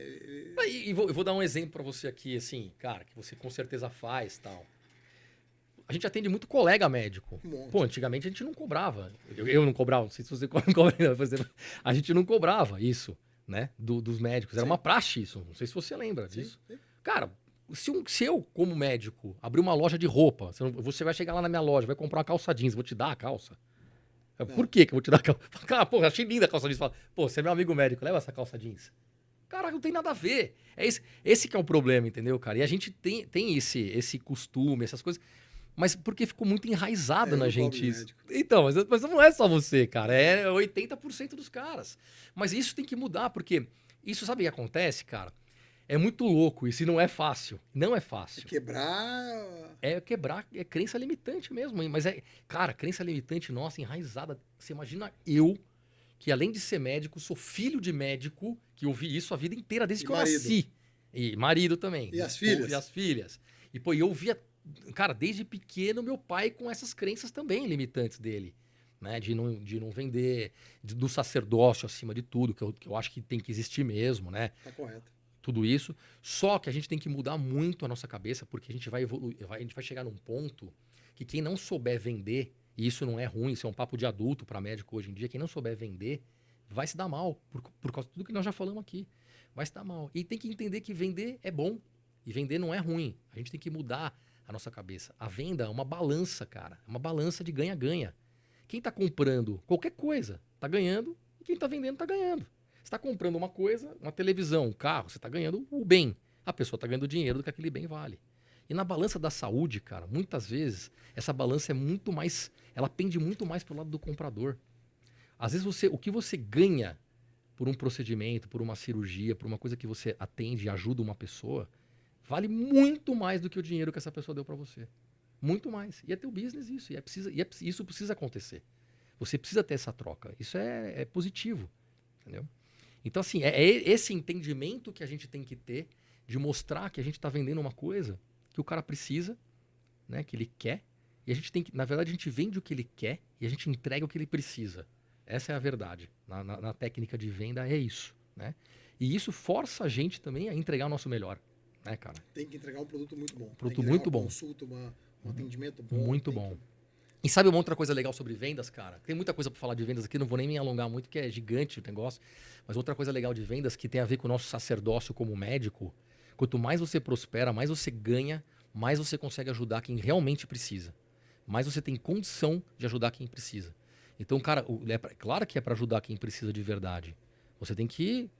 Eu vou dar um exemplo pra você aqui, assim, cara, que você com certeza faz, tal. A gente atende muito colega médico. Pô, antigamente a gente não cobrava. Eu não cobrava, não sei se você cobra, por exemplo. A gente não cobrava isso, né? Dos médicos. Era uma praxe isso. Não sei se você lembra disso. Sim. Cara, se eu, como médico, abrir uma loja de roupa, você vai chegar lá na minha loja, vai comprar uma calça jeans, vou te dar a calça. Por que eu vou te dar a calça? Cara, pô, achei linda a calça jeans. Fala, pô, você é meu amigo médico, leva essa calça jeans. Caraca, não tem nada a ver. Esse que é o problema, entendeu, cara? E a gente tem esse costume, essas coisas. Mas porque ficou muito enraizado na gente isso. Então, mas não é só você, cara. É 80% dos caras. Mas isso tem que mudar, porque isso, sabe o que acontece, cara? É muito louco isso e não é fácil. Não é fácil. Quebrar, é crença limitante mesmo. Mas cara, crença limitante nossa, enraizada. Você imagina eu, que além de ser médico, sou filho de médico, que ouvi isso a vida inteira desde que eu nasci. E marido também. E as filhas. E as filhas. E, pô, eu ouvia... Cara, desde pequeno, meu pai com essas crenças também limitantes dele, né? De não vender, do sacerdócio acima de tudo, que eu acho que tem que existir mesmo, né? Tá correto. Tudo isso. Só que a gente tem que mudar muito a nossa cabeça, porque a gente vai evoluir, a gente vai chegar num ponto que quem não souber vender, e isso não é ruim, isso é um papo de adulto para médico hoje em dia, quem não souber vender vai se dar mal, por causa de tudo que nós já falamos aqui. Vai se dar mal. E tem que entender que vender é bom, e vender não é ruim. A gente tem que mudar a nossa cabeça. A venda é uma balança, cara. É uma balança de ganha-ganha. Quem está comprando qualquer coisa está ganhando e quem está vendendo está ganhando. Você está comprando uma coisa, uma televisão, um carro, você está ganhando o bem. A pessoa está ganhando o dinheiro do que aquele bem vale. E na balança da saúde, cara, muitas vezes, essa balança é muito mais... Ela pende muito mais pro lado do comprador. Às vezes, o que você ganha por um procedimento, por uma cirurgia, por uma coisa que você atende e ajuda uma pessoa... vale muito mais do que o dinheiro que essa pessoa deu para você. Muito mais. E é teu business isso. Isso precisa acontecer. Você precisa ter essa troca. Isso é positivo. Entendeu? Então, assim, é esse entendimento que a gente tem que ter de mostrar que a gente está vendendo uma coisa que o cara precisa, né, que ele quer. E a gente tem que, na verdade, a gente vende o que ele quer e a gente entrega o que ele precisa. Essa é a verdade. Na técnica de venda é isso. Né? E isso força a gente também a entregar o nosso melhor. Né, cara? Tem que entregar um produto muito bom. Produto muito bom. Consulta, um atendimento bom. Muito bom. E sabe uma outra coisa legal sobre vendas, cara? Tem muita coisa para falar de vendas aqui, não vou nem me alongar muito, que é gigante o negócio. Mas outra coisa legal de vendas que tem a ver com o nosso sacerdócio como médico, quanto mais você prospera, mais você ganha, mais você consegue ajudar quem realmente precisa. mais você tem condição de ajudar quem precisa. Então, cara, claro que é para ajudar quem precisa de verdade. Você tem que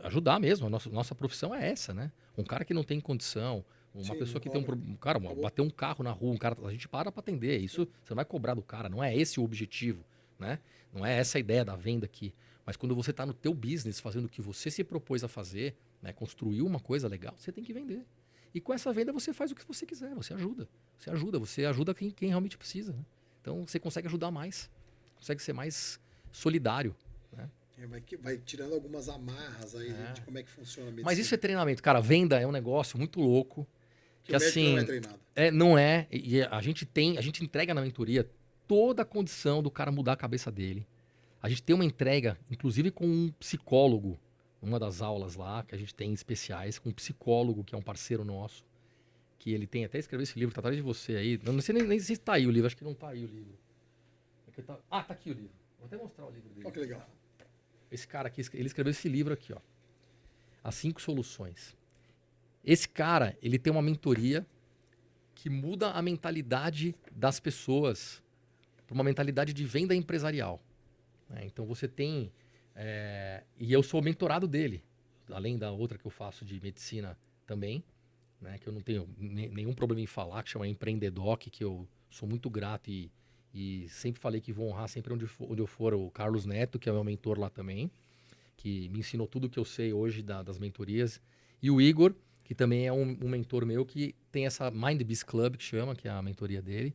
ajudar mesmo. A nossa profissão é essa, né? Um cara que não tem condição, uma Sim, pessoa que não tem cara, bater um carro na rua, a gente para atender. Isso você não vai cobrar do cara, não é esse o objetivo, né? Não é essa a ideia da venda aqui. Mas quando você está no teu business, fazendo o que você se propôs a fazer, né, construir uma coisa legal, você tem que vender. E com essa venda você faz o que você quiser, você ajuda quem realmente precisa, né? Então você consegue ajudar mais, consegue ser mais solidário, né? Vai tirando algumas amarras aí de como é que funciona a medicina. Mas isso é treinamento, cara. Venda é um negócio muito louco. Que o médico assim, não é treinado. Não é. E a gente entrega na mentoria toda a condição do cara mudar a cabeça dele. A gente tem uma entrega, inclusive com um psicólogo, uma das aulas lá que a gente tem especiais, com um psicólogo que é um parceiro nosso, que ele tem até escreveu esse livro, tá atrás de você aí. Não sei nem se tá aí o livro, acho que não tá aí o livro. Tá aqui o livro. Vou até mostrar o livro dele. Olha que legal. Esse cara aqui, ele escreveu esse livro aqui, ó. As 5 soluções. Esse cara, ele tem uma mentoria que muda a mentalidade das pessoas para uma mentalidade de venda empresarial. Então você tem... e eu sou mentorado dele, além da outra que eu faço de medicina também, né, que eu não tenho nenhum problema em falar, que chama Empreendedoc, que eu sou muito grato e sempre falei que vou honrar sempre onde eu for o Carlos Neto, que é meu mentor lá também, que me ensinou tudo o que eu sei hoje das mentorias, e o Igor, que também é um mentor meu, que tem essa Mind Biz Club, que chama, que é a mentoria dele,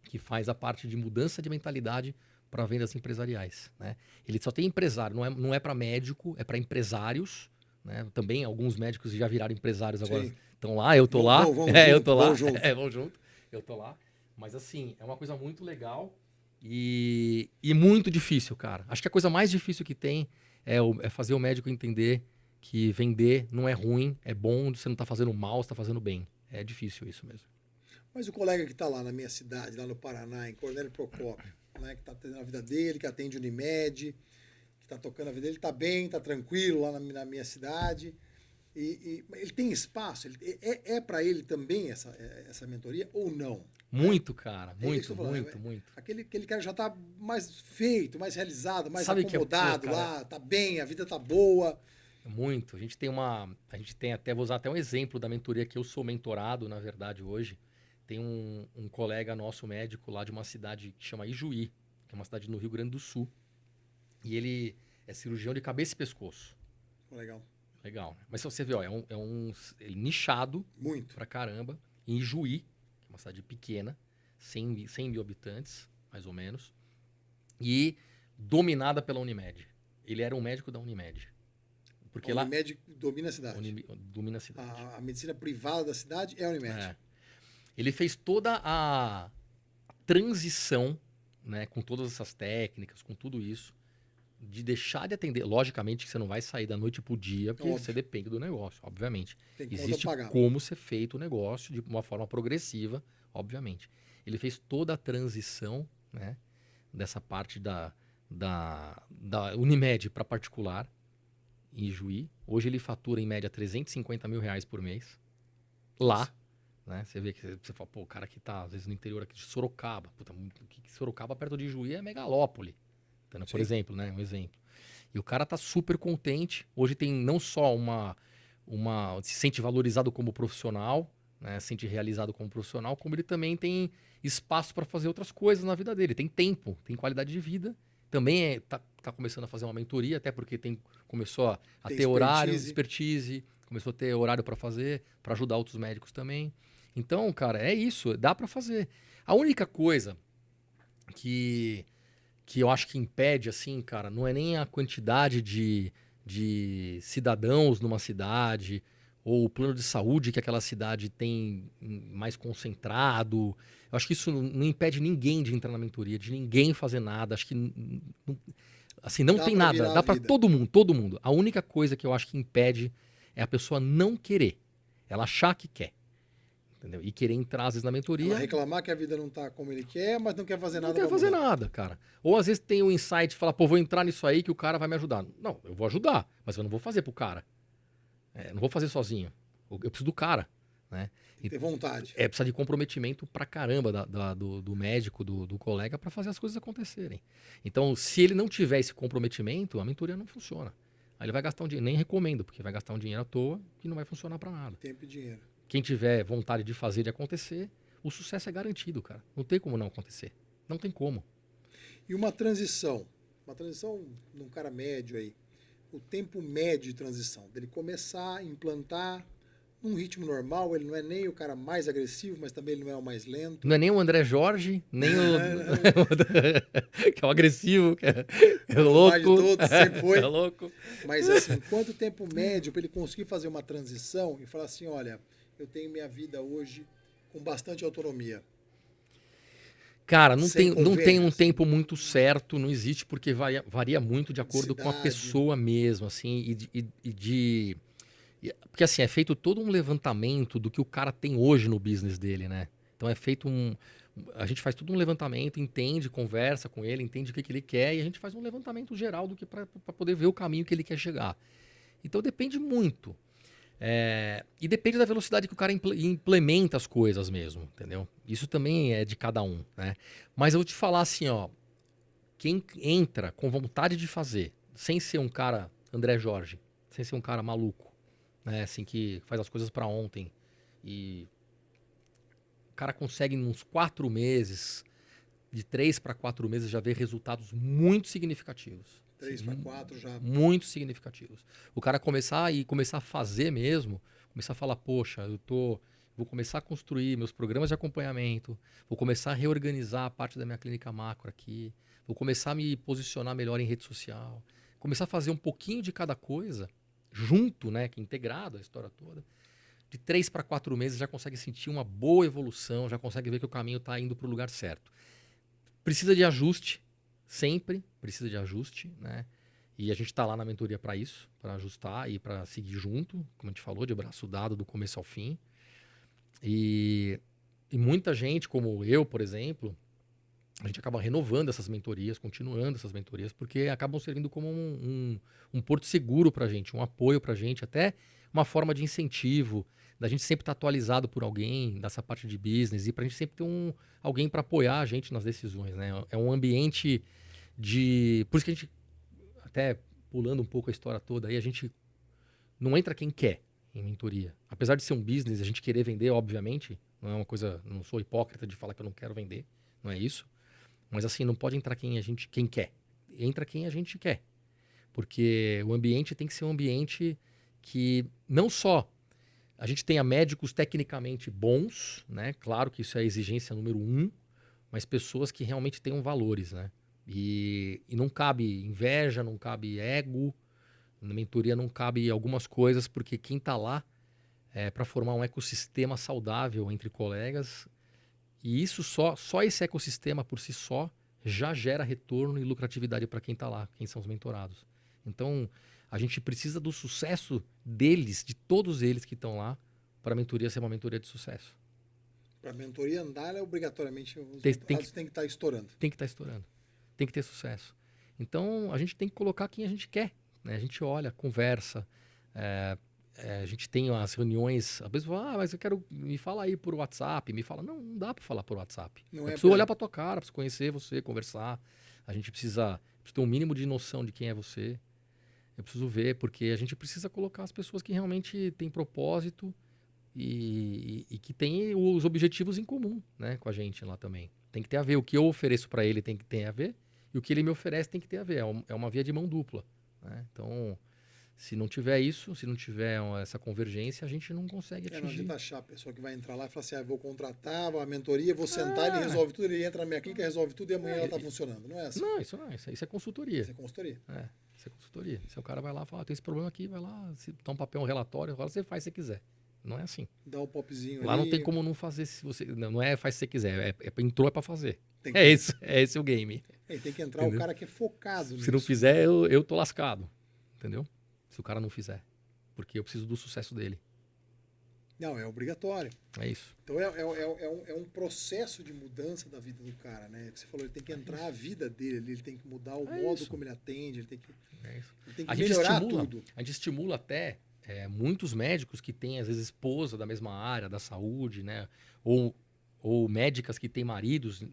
que faz a parte de mudança de mentalidade para vendas empresariais, né? Ele só tem empresário, não é para médico, é para empresários, né? Também alguns médicos já viraram empresários agora, estão lá, eu tô lá, eu tô lá, vamos junto, eu tô lá. Mas assim, é uma coisa muito legal e muito difícil, cara. Acho que a coisa mais difícil que tem é fazer o médico entender que vender não é ruim, é bom, você não está fazendo mal, você está fazendo bem. É difícil isso mesmo. Mas o colega que está lá na minha cidade, lá no Paraná, em Cornélio Procópio, né, que está tendo a vida dele, que atende Unimed, que está tocando a vida dele, está bem, está tranquilo lá na minha cidade. E ele tem espaço? Para ele também essa mentoria ou não? Muito, cara. Muito. Aquele cara já está mais feito, mais realizado, mais Sabe acomodado lá, está bem, a vida está boa. Muito. A gente tem até, vou usar até um exemplo da mentoria que eu sou mentorado, na verdade, hoje. Tem um colega nosso médico lá de uma cidade que chama Ijuí, que é uma cidade no Rio Grande do Sul. E ele é cirurgião de cabeça e pescoço. Legal. Legal. Mas se você ver, ó, ele nichado muito pra caramba, em Ijuí, que é uma cidade pequena, 100 mil habitantes, mais ou menos, e dominada pela Unimed. Ele era um médico da Unimed. Porque a Unimed domina a cidade. Domina a cidade. A medicina privada da cidade é a Unimed. Ele fez toda a transição, né, com todas essas técnicas, com tudo isso, de deixar de atender. Logicamente que você não vai sair da noite pro dia, porque você depende do negócio, obviamente. Existe como ser feito o negócio de uma forma progressiva, obviamente. Ele fez toda a transição, né, dessa parte da Unimed para particular, em Juí. Hoje ele fatura em média R$350 mil por mês. Lá. Né? Você vê que você fala, pô, o cara que tá às vezes no interior aqui de Sorocaba. Puta, Sorocaba perto de Juí é megalópole. Então, por exemplo, né? Um exemplo. E o cara tá super contente. Hoje tem não só se sente valorizado como profissional, né? Se sente realizado como profissional, como ele também tem espaço para fazer outras coisas na vida dele. Tem tempo, tem qualidade de vida. Também tá começando a fazer uma mentoria, até porque começou a ter horário, expertise, começou a ter horário para fazer, para ajudar outros médicos também. Então, cara, é isso, dá para fazer. A única coisa que eu acho que impede, assim, cara, não é nem a quantidade de cidadãos numa cidade ou o plano de saúde que aquela cidade tem mais concentrado. Eu acho que isso não impede ninguém de entrar na mentoria, de ninguém fazer nada. Acho que assim, não tem nada. Dá para todo mundo. A única coisa que eu acho que impede é a pessoa não querer. Ela achar que quer. Entendeu? E querer entrar, às vezes, na mentoria. Ela reclamar que a vida não tá como ele quer, mas não quer fazer nada. Não quer fazer nada, cara. Ou às vezes tem um insight e fala, pô, vou entrar nisso aí que o cara vai me ajudar. Não, eu vou ajudar, mas eu não vou fazer pro cara. Não vou fazer sozinho. Eu preciso do cara. né? Tem que ter vontade. Precisa de comprometimento pra caramba do médico, do colega, para fazer as coisas acontecerem. Então, se ele não tiver esse comprometimento, a mentoria não funciona. Aí ele vai gastar um dinheiro, nem recomendo, porque vai gastar um dinheiro à toa que não vai funcionar para nada. Tempo e dinheiro. Quem tiver vontade de fazer, de acontecer, o sucesso é garantido, cara. Não tem como não acontecer. Não tem como. E uma transição num cara médio aí, o tempo médio de transição, dele começar a implantar num ritmo normal, ele não é nem o cara mais agressivo, mas também ele não é o mais lento. Não é nem o André Jorge, nem o... que é o agressivo, que é o louco. Mais de todos, sempre foi. É louco. Mas assim, quanto tempo médio para ele conseguir fazer uma transição e falar assim, olha, eu tenho minha vida hoje com bastante autonomia. Cara, não tem um tempo muito certo, não existe, porque varia muito de acordo com a pessoa mesmo, assim, porque assim, é feito todo um levantamento do que o cara tem hoje no business dele, né? Então é feito a gente faz todo um levantamento, entende, conversa com ele, entende o que ele quer, e a gente faz um levantamento geral do que para poder ver o caminho que ele quer chegar. Então depende muito. E depende da velocidade que o cara implementa as coisas mesmo, entendeu? Isso também é de cada um, né? Mas eu vou te falar assim, ó, quem entra com vontade de fazer, sem ser um cara André Jorge, sem ser um cara maluco, né? Assim, que faz as coisas para ontem, e o cara consegue nos 4 meses, de 3 para 4 meses, já ver resultados muito significativos. 3 para 4 já. Muito significativos. O cara começar a fazer mesmo, começar a falar, poxa, vou começar a construir meus programas de acompanhamento, vou começar a reorganizar a parte da minha clínica macro aqui, vou começar a me posicionar melhor em rede social, começar a fazer um pouquinho de cada coisa, junto, né, que integrado a história toda. De 3 para 4 meses já consegue sentir uma boa evolução, já consegue ver que o caminho está indo para o lugar certo. Precisa de ajuste, sempre precisa de ajuste, né? E a gente está lá na mentoria para isso, para ajustar e para seguir junto, como a gente falou, de braço dado do começo ao fim. E muita gente, como eu, por exemplo, a gente acaba renovando essas mentorias, continuando essas mentorias, porque acabam servindo como um porto seguro para a gente, um apoio para a gente, até uma forma de incentivo, da gente sempre estar atualizado por alguém dessa parte de business e para a gente sempre ter alguém para apoiar a gente nas decisões, né? É um ambiente por isso que a gente, até pulando um pouco a história toda, aí a gente não entra quem quer em mentoria. Apesar de ser um business, a gente querer vender, obviamente, não é uma coisa, não sou hipócrita de falar que eu não quero vender, não é isso. Mas assim, não pode entrar quem quer. Entra quem a gente quer. Porque o ambiente tem que ser um ambiente que não só a gente tenha médicos tecnicamente bons, né? Claro que isso é a exigência número 1, mas pessoas que realmente tenham valores, né? E não cabe inveja, não cabe ego, na mentoria não cabe algumas coisas, porque quem está lá é para formar um ecossistema saudável entre colegas, e isso só esse ecossistema por si só já gera retorno e lucratividade para quem está lá, quem são os mentorados. Então, a gente precisa do sucesso deles, de todos eles que estão lá, para a mentoria ser uma mentoria de sucesso. Para a mentoria andar, obrigatoriamente os mentorados têm que estar estourando. Tem que estar estourando. Tem que ter sucesso. Então, a gente tem que colocar quem a gente quer, né? A gente olha, conversa, a gente tem as reuniões, às vezes fala, mas eu quero, me fala aí por WhatsApp, me fala, não dá para falar por WhatsApp. Eu preciso olhar para tua cara, preciso conhecer você, conversar, a gente precisa ter um mínimo de noção de quem é você, eu preciso ver, porque a gente precisa colocar as pessoas que realmente têm propósito e que têm os objetivos em comum, né, com a gente lá também. Tem que ter a ver, o que eu ofereço para ele tem que ter a ver, e o que ele me oferece tem que ter a ver, é uma via de mão dupla, né? Então, se não tiver isso, se não tiver essa convergência, a gente não consegue atingir. Não adianta achar a pessoa que vai entrar lá e falar assim, vou contratar, a mentoria, vou sentar, ele resolve tudo, ele entra na minha clínica, resolve tudo e amanhã ela está funcionando. Não é assim? Não, isso não é. Isso é consultoria. Isso é consultoria. Isso é consultoria. Se o cara vai lá e fala, tem esse problema aqui, vai lá, se dá um papel, um relatório, agora você faz se quiser. Não é assim. Dá um popzinho lá ali. Não tem como não fazer se você... Não é faz se você quiser, entrou é para fazer. Esse o game. Tem que entrar o cara que é focado nisso. Se não fizer, eu tô lascado. Entendeu? Se o cara não fizer. Porque eu preciso do sucesso dele. Não, é obrigatório. É isso. Então é um processo de mudança da vida do cara, né? Você falou, ele tem que entrar a vida dele, ele tem que mudar o modo como ele atende, ele tem que melhorar tudo. A gente estimula até muitos médicos que têm, às vezes, esposa da mesma área da saúde, né? Ou médicas que têm maridos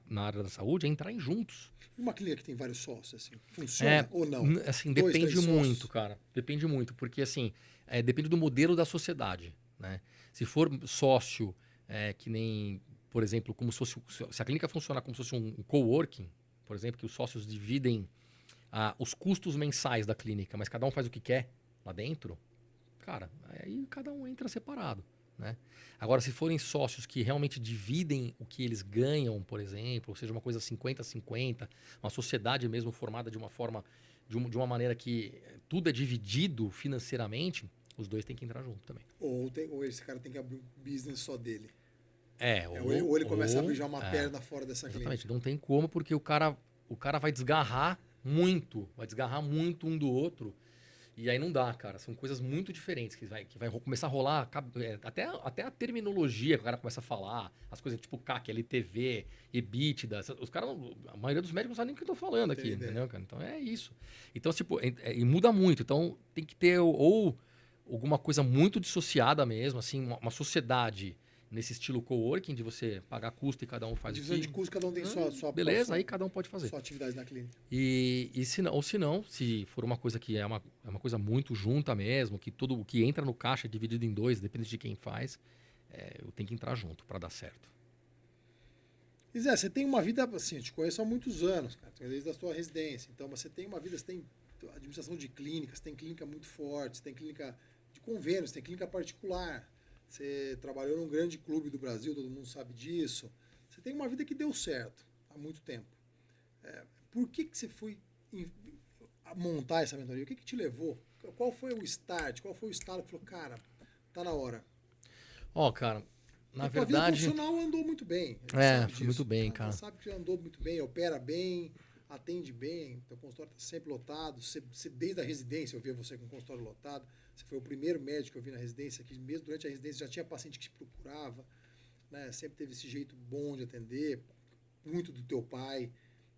na área da saúde, entrarem juntos. Uma clínica que tem vários sócios, assim, funciona ou não? Assim, 2, 3 depende muito, sócios? cara. Depende muito, porque assim, depende do modelo da sociedade, né? Se for sócio, que nem, por exemplo, como se fosse, se a clínica funcionar como se fosse um coworking, por exemplo, que os sócios dividem os custos mensais da clínica, mas cada um faz o que quer lá dentro, cara, aí cada um entra separado, né? Agora, se forem sócios que realmente dividem o que eles ganham, por exemplo, ou seja, uma coisa 50-50, uma sociedade mesmo formada de uma forma, de uma maneira que tudo é dividido financeiramente, os dois têm que entrar junto também. Ou esse cara tem que abrir um business só dele. Ou Ou ele começa a abrir já uma perna fora dessa clínica. Exatamente, não tem como, porque o cara vai desgarrar muito um do outro. E aí não dá, cara. São coisas muito diferentes que vai começar a rolar. Até a terminologia que o cara começa a falar. As coisas tipo CAC, LTV, EBITDA. Os caras, a maioria dos médicos não sabe nem o que eu tô falando aqui, entendeu, cara? Então é isso. Então, tipo, e muda muito. Então tem que ter ou alguma coisa muito dissociada mesmo, assim, uma sociedade nesse estilo coworking, de você pagar custo e cada um faz divisão de custo, cada um tem sua beleza, aí cada um pode fazer. Sua atividade na clínica. E se não, se for uma coisa que é uma coisa muito junta mesmo, que tudo o que entra no caixa é dividido em dois, depende de quem faz, eu tenho que entrar junto para dar certo. E Zé, você tem uma vida, assim, eu te conheço há muitos anos, cara, desde a sua residência. Então, você tem uma vida, você tem administração de clínicas, tem clínica muito forte, tem clínica de convênios, tem clínica particular. Você trabalhou num grande clube do Brasil, todo mundo sabe disso. Você tem uma vida que deu certo há muito tempo. Por que você foi montar essa mentoria? O que te levou? Qual foi o start? Qual foi o estalo que falou, cara, tá na hora? Cara, na verdade... A vida profissional andou muito bem. Foi muito bem, cara. Você sabe que andou muito bem, opera bem, atende bem, teu consultório está sempre lotado. Você, desde a residência, eu via você com o consultório lotado. Você foi o primeiro médico que eu vi na residência, que mesmo durante a residência já tinha paciente que te procurava, né? Sempre teve esse jeito bom de atender, muito do teu pai,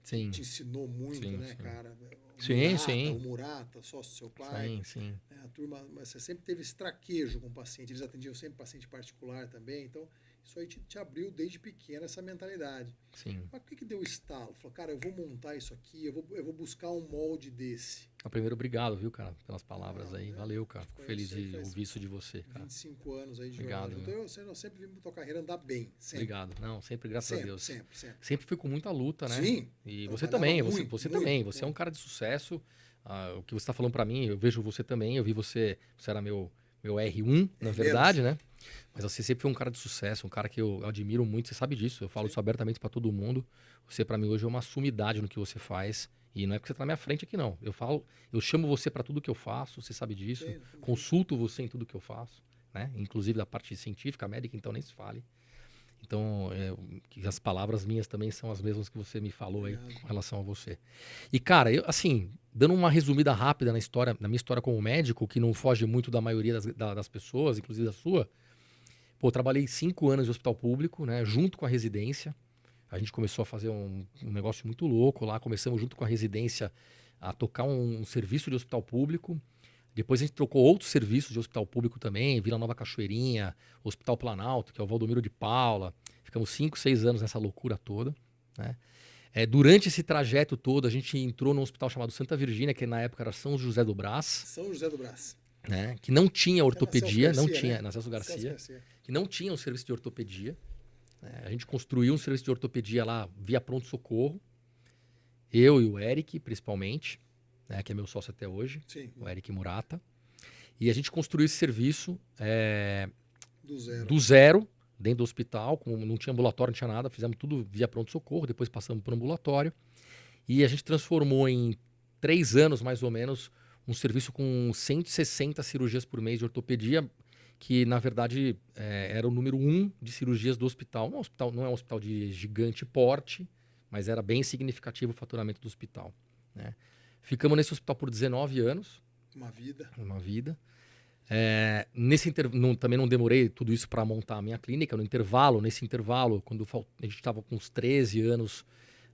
sim. Te ensinou muito, sim, né, sim. cara? O Murata, sócio do seu pai. Sim. A turma, mas você sempre teve esse traquejo com o paciente, eles atendiam sempre paciente particular também, então isso aí te abriu desde pequeno essa mentalidade. Sim. Mas por que deu estalo? Falou, cara, eu vou montar isso aqui, eu vou buscar um molde desse. Primeiro, obrigado, viu, cara, pelas palavras aí. Valeu, cara. Fico feliz de ouvir isso de você, cara. 25 anos aí de obrigado, jornada. Então, eu sempre vi tua carreira andar bem. Sempre. Obrigado. Não, sempre, graças a Deus. Sempre fui com muita luta, né? Sim. E você também, você também. Você é um cara de sucesso. O que você está falando para mim, eu vejo você também. Eu vi você era meu R1, na verdade, né? Mas você sempre foi um cara de sucesso, um cara que eu admiro muito. Você sabe disso. Eu falo isso abertamente para todo mundo. Você, para mim, hoje é uma sumidade no que você faz. E não é porque você tá na minha frente aqui, não. Eu chamo você para tudo que eu faço, você sabe disso. Sim. Consulto você em tudo que eu faço, né? Inclusive da parte científica, médica, então nem se fale. Então, que as palavras minhas também são as mesmas que você me falou aí com relação a você. E, cara, assim, dando uma resumida rápida na minha história como médico, que não foge muito da maioria das pessoas, inclusive da sua. Eu trabalhei 5 anos de hospital público, né? Junto com a residência. A gente começou a fazer um negócio muito louco lá. Começamos junto com a residência a tocar um serviço de hospital público. Depois a gente trocou outros serviços de hospital público também. Vila Nova Cachoeirinha, Hospital Planalto, que é o Valdomiro de Paula. Ficamos 5, 6 anos nessa loucura toda, né? Durante esse trajeto todo, a gente entrou num hospital chamado Santa Virgínia, que na época era São José do Brás. São José do Brás. Né? Que não tinha ortopedia, na Celso Garcia, que não tinha um serviço de ortopedia. A gente construiu um serviço de ortopedia lá via pronto-socorro. Eu e o Eric, principalmente, né, que é meu sócio até hoje, sim, o Eric Murata. E a gente construiu esse serviço do zero, dentro do hospital, não tinha ambulatório, não tinha nada, fizemos tudo via pronto-socorro, depois passamos por ambulatório. E a gente transformou em 3 anos, mais ou menos, um serviço com 160 cirurgias por mês de ortopedia, que, na verdade, era o número 1 de cirurgias do hospital. Não é um hospital de gigante porte, mas era bem significativo o faturamento do hospital, né? Ficamos nesse hospital por 19 anos. Uma vida. Também não demorei tudo isso para montar a minha clínica. Nesse intervalo, quando a gente estava com uns 13 anos,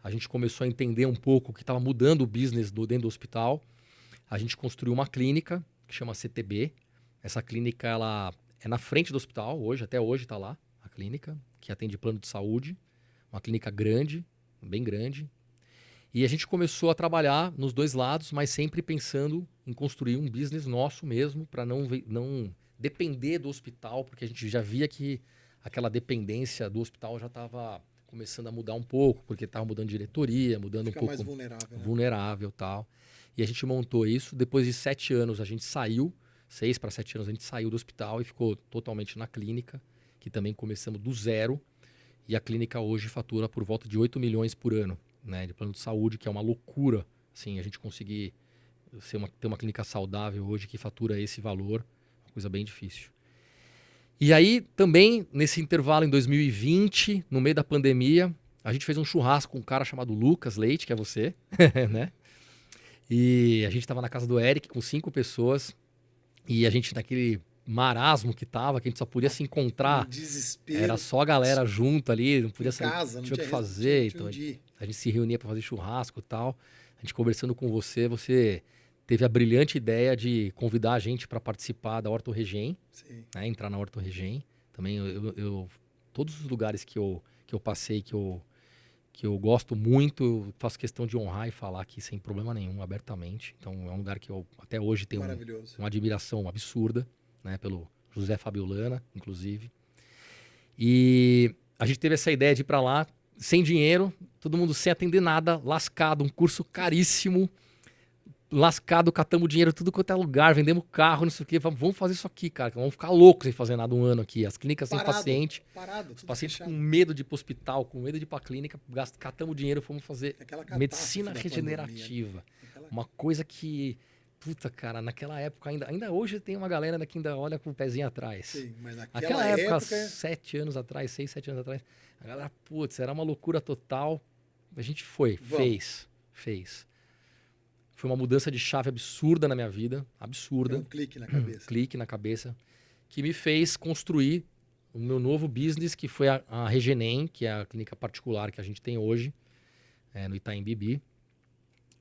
a gente começou a entender um pouco que estava mudando o business dentro do hospital. A gente construiu uma clínica que chama CTB, Essa clínica, ela é na frente do hospital hoje, até hoje está lá, a clínica, que atende plano de saúde. Uma clínica grande, bem grande. E a gente começou a trabalhar nos dois lados, mas sempre pensando em construir um business nosso mesmo, para não depender do hospital, porque a gente já via que aquela dependência do hospital já estava começando a mudar um pouco, porque estava mudando de diretoria, mudando Fica um pouco mais vulnerável, né? vulnerável e tal. E a gente montou isso. Depois de 7 anos, a gente saiu, 6 para 7 anos, a gente saiu do hospital e ficou totalmente na clínica, que também começamos do zero. E a clínica hoje fatura por volta de 8 milhões por ano, né, de plano de saúde, que é uma loucura. Assim, a gente conseguir ter uma clínica saudável hoje que fatura esse valor, uma coisa bem difícil. E aí, também, nesse intervalo em 2020, no meio da pandemia, a gente fez um churrasco com um cara chamado Lucas Leite, que é você, né? E a gente estava na casa do Eric com 5 pessoas e a gente naquele marasmo que tava, que a gente só podia se encontrar. Um desespero. Era só a galera junto ali, não podia Em sair, casa, não tinha o que tinha fazer. tinha Então onde ir. a gente se reunia para fazer churrasco e tal. A gente conversando com você, você teve a brilhante ideia de convidar a gente para participar da Horto Regem, né, entrar na Horto Regem. Também todos os lugares que eu passei, que eu gosto muito, eu faço questão de honrar e falar aqui sem problema nenhum, abertamente. Então é um lugar que eu até hoje tenho uma admiração absurda, né, pelo José Fabiolana, inclusive. E a gente teve essa ideia de ir para lá, sem dinheiro, todo mundo sem atender nada, lascado, um curso caríssimo, lascado, catamos dinheiro tudo quanto é lugar, vendemos carro, não sei o quê. Vamos fazer isso aqui, cara, vamos ficar loucos sem fazer nada um ano aqui. As clínicas sem paciente, os pacientes com medo de ir pro hospital, com medo de ir pra clínica, catamos dinheiro, fomos fazer medicina regenerativa. Uma coisa que... Puta, cara, naquela época, ainda hoje tem uma galera que ainda olha com o pezinho atrás. Sim, mas naquela época, 7 anos atrás, 6, 7 anos atrás, a galera, putz, era uma loucura total. A gente fez. Foi uma mudança de chave absurda na minha vida, absurda. Um clique na cabeça. Clique na cabeça, que me fez construir o meu novo business, que foi a Regenem, que é a clínica particular que a gente tem hoje, no Itaim Bibi.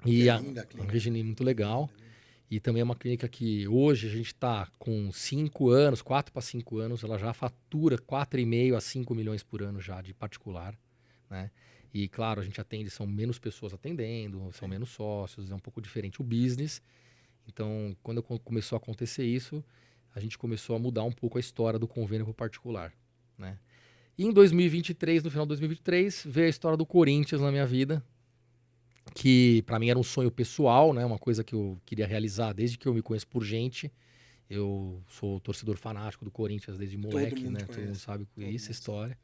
E a Regenem é muito legal. E também é uma clínica que hoje a gente está com 5 anos, 4 para 5 anos, ela já fatura 4,5 a 5 milhões por ano já de particular, né? E claro, a gente atende, são menos pessoas atendendo, são menos sócios, é um pouco diferente o business. Então, quando começou a acontecer isso, a gente começou a mudar um pouco a história do convênio para o particular, né? E em 2023, no final de 2023, veio a história do Corinthians na minha vida, que para mim era um sonho pessoal, né? Uma coisa que eu queria realizar desde que eu me conheço por gente. Eu sou torcedor fanático do Corinthians desde moleque, né? Todo mundo sabe essa história.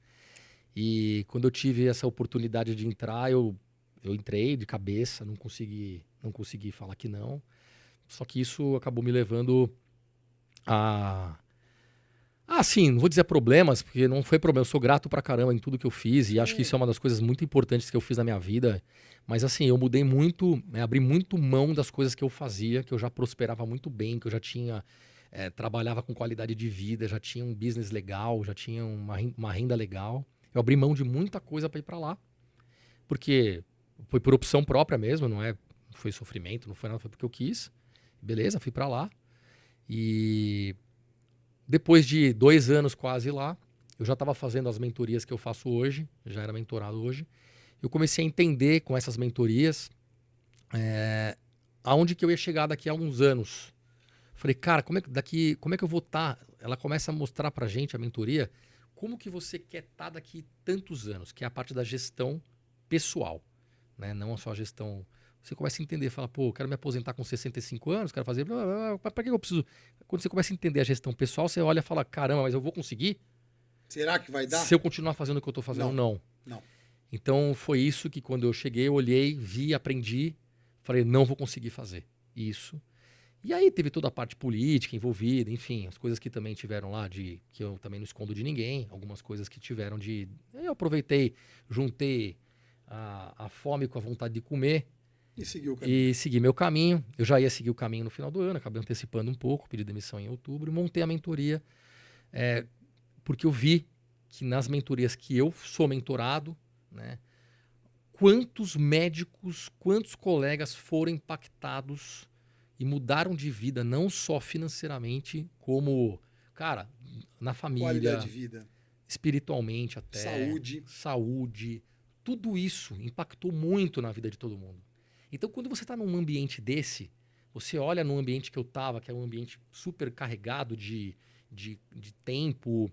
E quando eu tive essa oportunidade de entrar, eu entrei de cabeça, não consegui falar que não. Só que isso acabou me levando a... sim, não vou dizer problemas, porque não foi problema. Eu sou grato pra caramba em tudo que eu fiz e acho que isso é uma das coisas muito importantes que eu fiz na minha vida. Mas assim, eu mudei muito, abri muito mão das coisas que eu fazia, que eu já prosperava muito bem, que eu já tinha... trabalhava com qualidade de vida, já tinha um business legal, já tinha uma renda legal. Eu abri mão de muita coisa para ir para lá, porque foi por opção própria mesmo, não foi sofrimento, não foi nada, foi porque eu quis. Beleza, fui para lá. E depois de 2 anos quase lá, eu já estava fazendo as mentorias que eu faço hoje, já era mentorado hoje. Eu comecei a entender com essas mentorias aonde que eu ia chegar daqui a uns anos. Falei, cara, como é que eu vou estar? Ela começa a mostrar pra gente, a mentoria, como que você quer estar daqui tantos anos, que é a parte da gestão pessoal, né? Não só a gestão... Você começa a entender, fala, pô, eu quero me aposentar com 65 anos, quero fazer... Para que eu preciso... Quando você começa a entender a gestão pessoal, você olha e fala, caramba, mas eu vou conseguir? Será que vai dar? Se eu continuar fazendo o que eu tô fazendo, não. Então, foi isso que quando eu cheguei, eu olhei, vi, aprendi, falei, não vou conseguir fazer isso. E aí teve toda a parte política envolvida, enfim, as coisas que também tiveram lá, que eu também não escondo de ninguém, algumas coisas que tiveram de... Eu aproveitei, juntei a fome com a vontade de comer e segui meu caminho. Eu já ia seguir o caminho no final do ano, acabei antecipando um pouco, pedi demissão em outubro, montei a mentoria, porque eu vi que nas mentorias que eu sou mentorado, né, quantos médicos, quantos colegas foram impactados e mudaram de vida, não só financeiramente, como, cara, na família, Qualidade de vida, espiritualmente até, saúde, tudo isso impactou muito na vida de todo mundo. Então, quando você está num ambiente desse, você olha no ambiente que eu estava, que é um ambiente super carregado de tempo,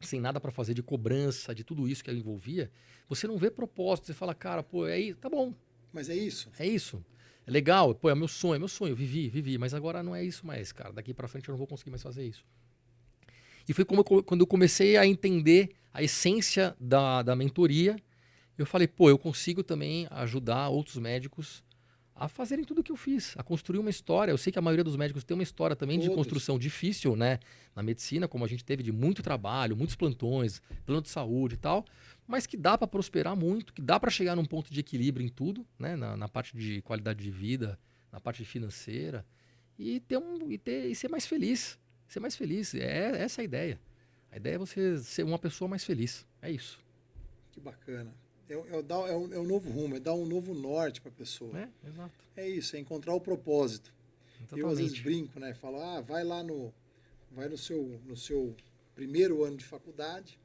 sem nada para fazer, de cobrança, de tudo isso que ela envolvia, você não vê propósito. Você fala, cara, pô, é isso, tá bom. Mas é isso. É isso. É legal, pô, é meu sonho, eu vivi, mas agora não é isso mais, cara. Daqui para frente eu não vou conseguir mais fazer isso. E foi quando eu comecei a entender a essência da mentoria, eu falei, pô, eu consigo também ajudar outros médicos a fazerem tudo o que eu fiz, a construir uma história. Eu sei que a maioria dos médicos tem uma história também de construção difícil, né? Na medicina, como a gente teve de muito trabalho, muitos plantões, plano de saúde e tal, mas que dá para prosperar muito, que dá para chegar num ponto de equilíbrio em tudo, né? Na parte de qualidade de vida, na parte financeira, e ser mais feliz. Ser mais feliz. É essa a ideia. A ideia é você ser uma pessoa mais feliz. É isso. Que bacana. É um novo rumo, é dar um novo norte para a pessoa. É, exato. É isso, é encontrar o propósito. Exatamente. Eu às vezes brinco, né? Falo, vai no seu primeiro ano de faculdade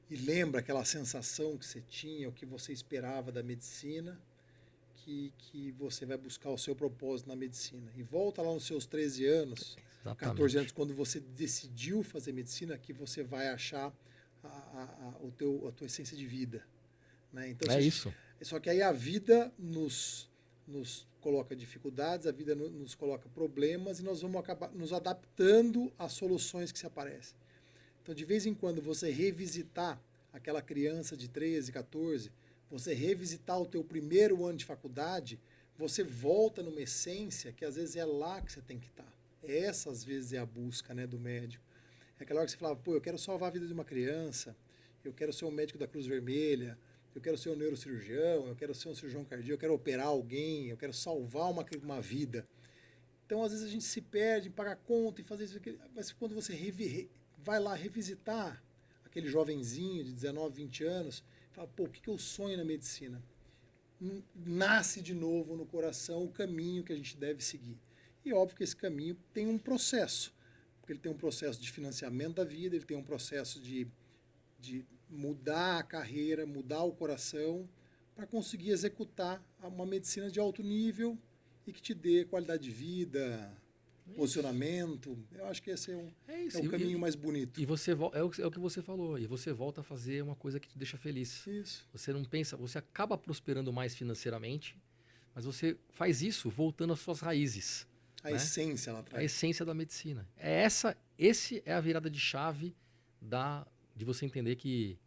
e lembra aquela sensação que você tinha, o que você esperava da medicina, que você vai buscar o seu propósito na medicina. E volta lá nos seus 13 anos, Exatamente. 14 anos, quando você decidiu fazer medicina, que você vai achar a tua essência de vida. Né? Então, isso. Só que aí a vida nos coloca dificuldades, a vida nos coloca problemas e nós vamos acabar nos adaptando às soluções que se aparecem. Então, de vez em quando, você revisitar aquela criança de 13, 14, você revisitar o teu primeiro ano de faculdade, você volta numa essência que às vezes é lá que você tem que estar. Essa, às vezes, é a busca, né, do médico. É aquela hora que você falava, pô, eu quero salvar a vida de uma criança, eu quero ser um médico da Cruz Vermelha, eu quero ser um neurocirurgião, eu quero ser um cirurgião cardíaco, eu quero operar alguém, eu quero salvar uma vida. Então, às vezes, a gente se perde em pagar conta e fazer isso, mas quando você vai lá revisitar aquele jovenzinho de 19, 20 anos, fala, pô, o que eu sonho na medicina? Nasce de novo no coração o caminho que a gente deve seguir. E óbvio que esse caminho tem um processo, porque ele tem um processo de financiamento da vida, ele tem um processo de mudar a carreira, mudar o coração, para conseguir executar uma medicina de alto nível e que te dê qualidade de vida, posicionamento. Eu acho que esse é o caminho mais bonito. E você é o que você falou, e você volta a fazer uma coisa que te deixa feliz. Isso. Você não pensa, você acaba prosperando mais financeiramente, mas você faz isso voltando às suas raízes. A essência lá atrás. A essência da medicina. Esse é a virada de chave de você entender que,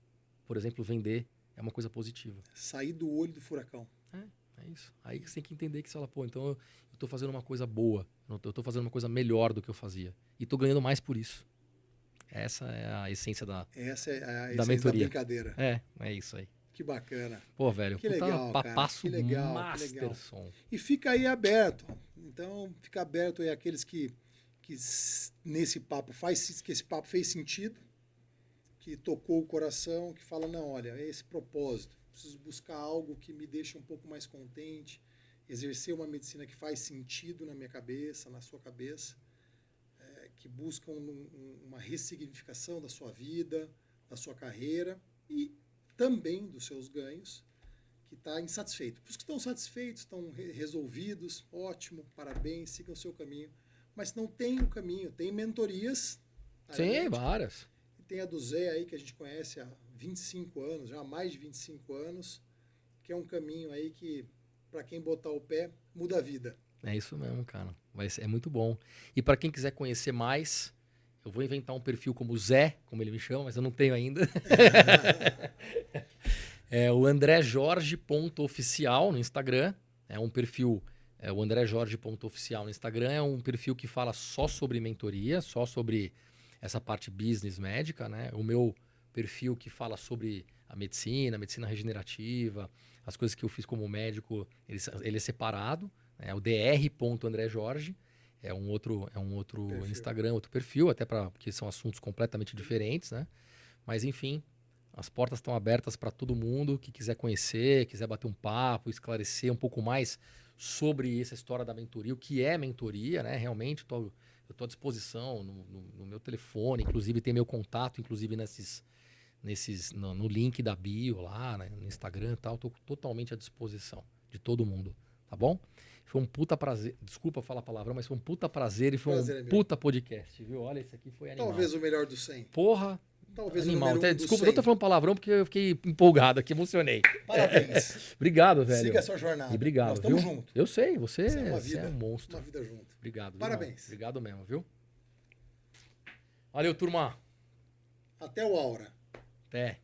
por exemplo, vender é uma coisa positiva. Sair do olho do furacão. É isso. Aí você tem que entender que você fala, pô, então eu estou fazendo uma coisa boa, eu estou fazendo uma coisa melhor do que eu fazia. E estou ganhando mais por isso. Essa é a essência da mentoria. Da brincadeira. É isso aí. Que bacana. Pô, velho, que legal, papasso cara. Que legal, Masterson. Que legal. E fica aí aberto. Então, fica aberto aí aqueles que nesse papo que esse papo fez sentido, que tocou o coração, que fala, não, olha, é esse propósito. Preciso buscar algo que me deixe um pouco mais contente, exercer uma medicina que faz sentido na minha cabeça, na sua cabeça, que busca uma ressignificação da sua vida, da sua carreira e também dos seus ganhos, que está insatisfeito. Os que estão satisfeitos, estão resolvidos, ótimo, parabéns, sigam o seu caminho. Mas se não tem o caminho, tem mentorias. Sim, várias. E tem a do Zé aí, que a gente conhece há 25 anos, já há mais de 25 anos, que é um caminho aí que, para quem botar o pé, muda a vida. É isso mesmo, cara. É muito bom. E para quem quiser conhecer mais, eu vou inventar um perfil como Zé, como ele me chama, mas eu não tenho ainda. É o andrejorge.oficial no Instagram. É um perfil, o andrejorge.oficial no Instagram. É um perfil que fala só sobre mentoria, só sobre essa parte business médica, né? O meu perfil que fala sobre a medicina regenerativa, as coisas que eu fiz como médico, ele é separado. É o dr.andrejorge. É um outro perfil. Instagram, outro perfil, até porque são assuntos completamente diferentes, né? Mas, enfim, as portas estão abertas para todo mundo que quiser conhecer, quiser bater um papo, esclarecer um pouco mais sobre essa história da mentoria, o que é mentoria, né? Realmente, eu tô à disposição no meu telefone, inclusive tem meu contato, inclusive no link da bio lá, né, no Instagram e tal. Tô totalmente à disposição de todo mundo, tá bom? Foi um puta prazer. Desculpa falar palavrão, mas foi um puta prazer e foi um puta podcast, viu? Olha, esse aqui foi animal. Talvez o melhor dos 100. Porra, talvez animal. o número 1 Desculpa, dos não tô 100. falando palavrão porque eu fiquei empolgado aqui, emocionei. Parabéns. Obrigado, velho. Siga a sua jornada. E obrigado, Nós estamos viu? juntos. Eu sei, você Você é um monstro. Uma vida junto. Obrigado. Parabéns. Irmão. Obrigado mesmo, viu? Valeu, turma. Até o Aura. Até.